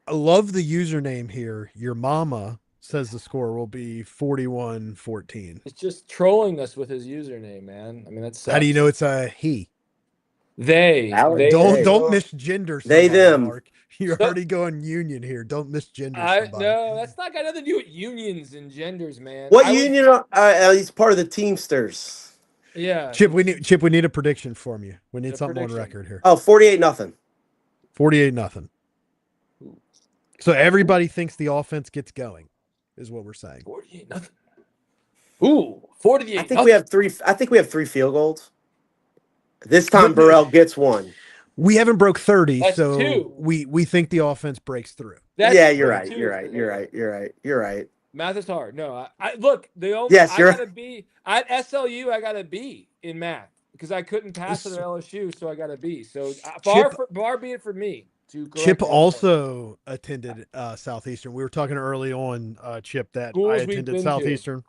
I love the username here. Your mama says the score will be 41-14. It's just trolling us with his username, man. I mean, that's How do you know it's a he? they Don't misgender They, somebody, them. Mark. You're already going union here. Don't misgender somebody. No, that's not got nothing to do with unions and genders, man. What union? He's part of the Teamsters. Yeah. Chip, we need a prediction from you. We need something on record here. Oh, 48-0. 48-0. So everybody thinks the offense gets going, is what we're saying. 48-0. Ooh, 48. I think we have 3 field goals. This time Burrell gets 1. We haven't broke 30, That's so 2. we think the offense breaks through. You're right. Math is hard. No, I look, the only Yes, I got a B at SLU. I got a B in math because I couldn't pass it at LSU, so I got a B. So bar be it for me to correct. Chip also attended Southeastern. We were talking early on, Chip, that I attended Southeastern,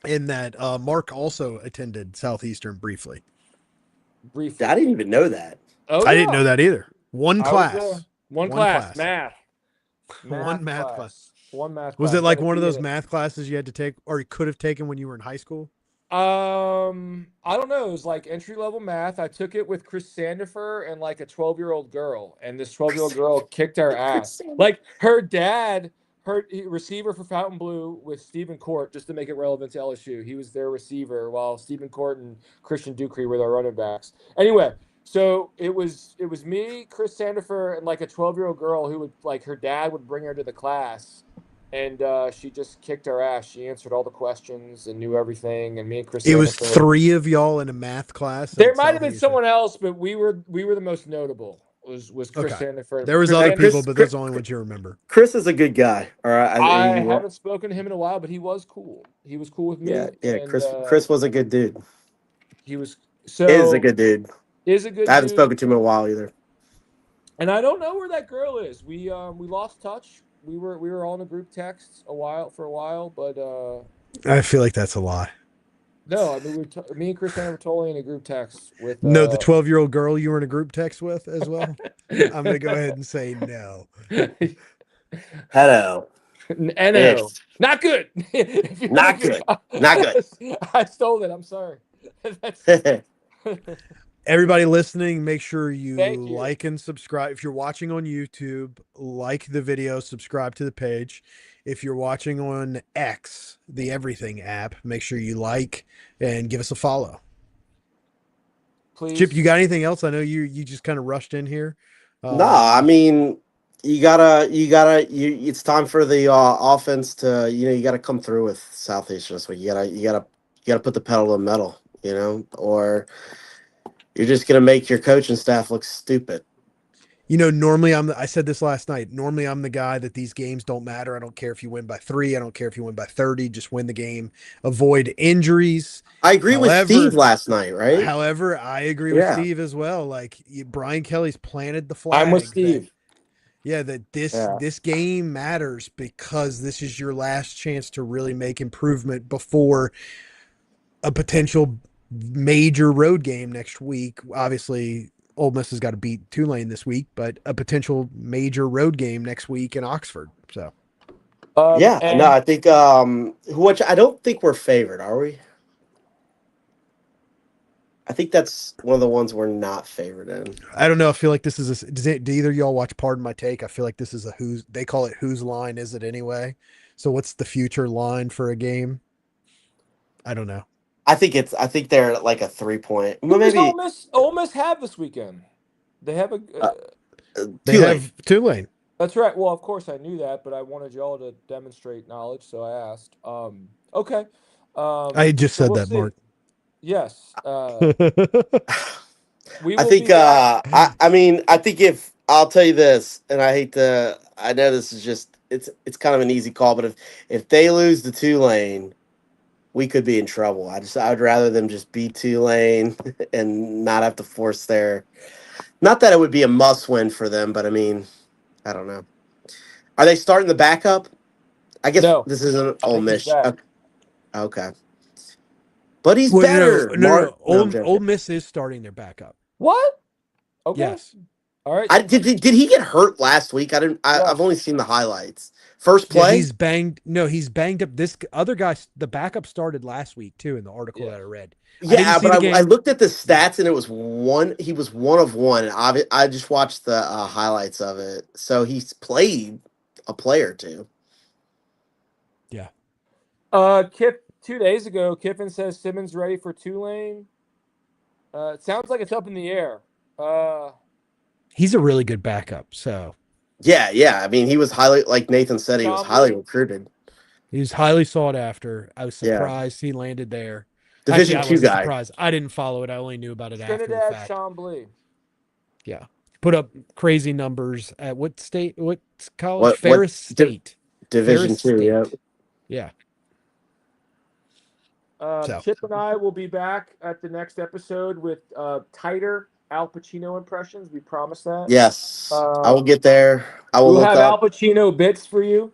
and that Mark also attended Southeastern briefly. I didn't even know that. Oh, I didn't know that either. One class. Math. One math class. One math class. Was it like one of those math classes you had to take or you could have taken when you were in high school? I don't know. It was like entry-level math. I took it with Chris Sandifer and like a 12-year-old girl, and this 12-year-old girl kicked our ass. Like her dad, receiver for Fountain Blue with Stephen Court, just to make it relevant to LSU. He was their receiver while Stephen Court and Christian Ducree were their running backs. Anyway, so it was me, Chris Sandifer, and like a 12-year-old girl who would like her dad would bring her to the class. And she just kicked our ass. She answered all the questions and knew everything. And me and Chris. It was 3 of y'all in a math class. There might have been someone else, but we were the most notable. Was Chris Sandifer? There was other people, but that's the only ones you remember. Chris is a good guy. All right, I haven't spoken to him in a while, but he was cool. He was cool with me. Yeah. And, Chris was a good dude. He was Is a good dude. I haven't spoken to him in a while either. And I don't know where that girl is. We lost touch. We were all in a group text for a while, but I feel like that's a lie. No, I mean me and Chris were totally in a group text with. No, the 12-year-old girl you were in a group text with as well. I'm gonna go ahead and say no. Hello. No, not good. Not good. Not good. I stole it. I'm sorry. Everybody listening, make sure you like and subscribe. If you're watching on YouTube, like the video, subscribe to the page. If you're watching on X, the Everything app, make sure you like and give us a follow. Please. Chip, you got anything else? I know you just kind of rushed in here. No, I mean, It's time for the offense to, you got to come through with Southeastern this week. You gotta put the pedal to the metal, or you're just gonna make your coaching staff look stupid. Normally I said this last night. Normally I'm the guy that these games don't matter. I don't care if you win by 3. I don't care if you win by 30. Just win the game. Avoid injuries. I agree with Steve last night, right? However, I agree with Steve as well. Like Brian Kelly's planted the flag. I'm with Steve. That this game matters because this is your last chance to really make improvement before a potential major road game next week. Obviously, Ole Miss has got to beat Tulane this week, but a potential major road game next week in Oxford. So, I think which I don't think we're favored, are we? I think that's one of the ones we're not favored in. I don't know. I feel like this is do either of y'all watch Pardon My Take? I feel like this is they call it whose line is it anyway? So what's the future line for a game? I don't know. I think they're like a 3-point. Who does Ole Miss have this weekend? They have have Tulane. That's right. Well, of course I knew that, but I wanted y'all to demonstrate knowledge, so I asked. Okay. I just said that, Mark. Yes. I think if I'll tell you this, and I know this is just it's kind of an easy call, but if they lose to Tulane, we could be in trouble. I would rather them just beat Tulane and not have to force not that it would be a must win for them, but I mean, I don't know. Are they starting the backup? I guess this isn't Ole Miss. Okay. But he's better. No. Ole Miss is starting their backup. What? Okay. Yes. All right. Did he get hurt last week? I've only seen the highlights. First play? Yeah, he's banged. No, he's banged up. This other guy, the backup started last week too in the article that I read. Yeah, but I looked at the stats and it was one. He was 1 of 1. I just watched the highlights of it. So he's played a play or two. Yeah. Kip, 2 days ago, Kiffin says Simmons ready for Tulane. It sounds like it's up in the air. He's a really good backup. So. Yeah. I mean, he was like Nathan said, he was highly recruited. He was highly sought after. I was surprised he landed there. Division II guy. Surprised. I didn't follow it. I only knew about it after the fact. Chambly. Yeah. Put up crazy numbers at what state? What college? Ferris State. Division II, yeah. Chip and I will be back at the next episode with tighter Al Pacino impressions. We promise that. Yes. I will get there. We'll have Al Pacino bits for you.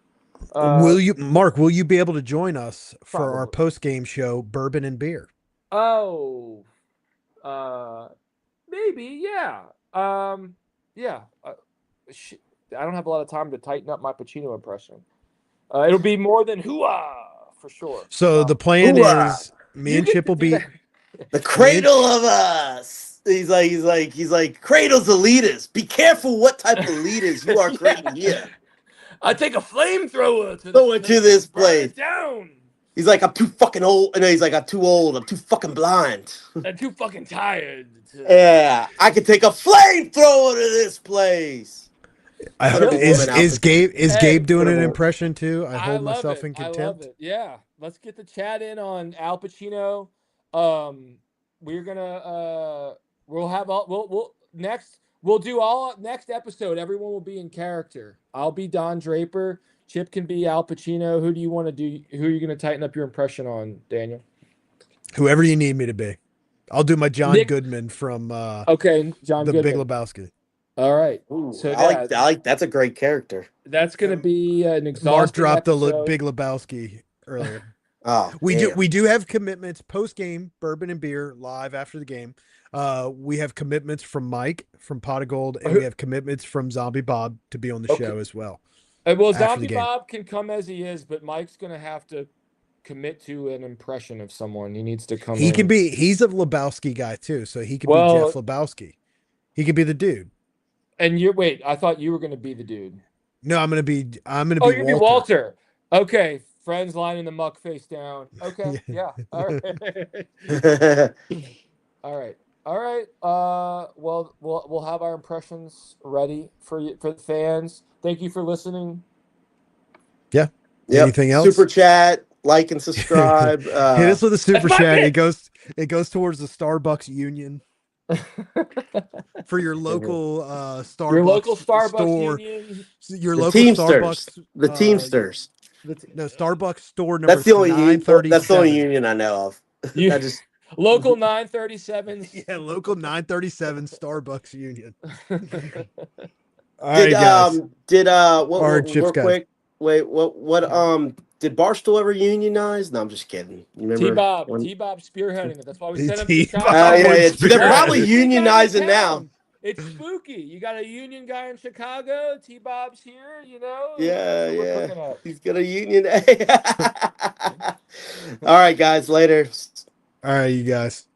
Will you be able to join us for our post-game show, Bourbon and Beer? Oh, maybe, yeah. Yeah. I don't have a lot of time to tighten up my Pacino impression. It'll be more than hoo-ah, for sure. So the plan is me and Chip will be the cradle of us. He's like cradle's elitist. Be careful what type of elitist you are creating here. I take a flamethrower to this place. Down. He's like, I'm too fucking old. And he's like, I'm too old. I'm too fucking blind. I'm too fucking tired. Yeah, I could take a flamethrower to this place. Is Gabe doing an impression too? I hold myself in contempt. I love it. Yeah, let's get the chat in on Al Pacino. We're gonna We'll do all next episode. Everyone will be in character. I'll be Don Draper. Chip can be Al Pacino. Who do you want to do? Who are you going to tighten up your impression on, Daniel? Whoever you need me to be. I'll do my John Goodman from John the Goodman. Big Lebowski. All right. Ooh, so I like that's a great character. That's going to be an exhausting Mark dropped episode. the Big Lebowski earlier. We do have commitments post game, Bourbon and Beer live after the game. We have commitments from Mike from Pot of Gold, and we have commitments from Zombie Bob to be on the show as well. Well, Zombie Bob can come as he is, but Mike's going to have to commit to an impression of someone. He needs to come. He's a Lebowski guy too, so he can be Jeff Lebowski. He could be the dude. And I thought you were going to be the dude. No, I'm going to be you're going to be Walter. Okay. Friends lining the muck face down. Okay. Yeah. All right. All right. All right. Well, we'll have our impressions ready for you, for the fans. Thank you for listening. Yeah. Yep. Anything else? Super chat, like and subscribe. Hit us with a super That's my chat. bit. It goes towards the Starbucks union for your local Starbucks Your local Starbucks store. union. Your The local Teamsters. Starbucks. The Teamsters. No, Starbucks store number That's the only 937. that's the only union I know of. You I just local 937s. Yeah, local 937 Starbucks union. All did right, guys. what Chips, real guys. quick. Wait, what did Barstool ever unionize? No, I'm just kidding. You remember T-Bob spearheading it. That's why we sent him to T-Bob Chicago. yeah. They're Spearhead. probably He's coming to unionizing now. town. It's spooky. You got a union guy in Chicago. T-Bob's here. You know. Yeah, That's what we're yeah. cooking up. He's got a union. All right, guys. Later. All right, you guys.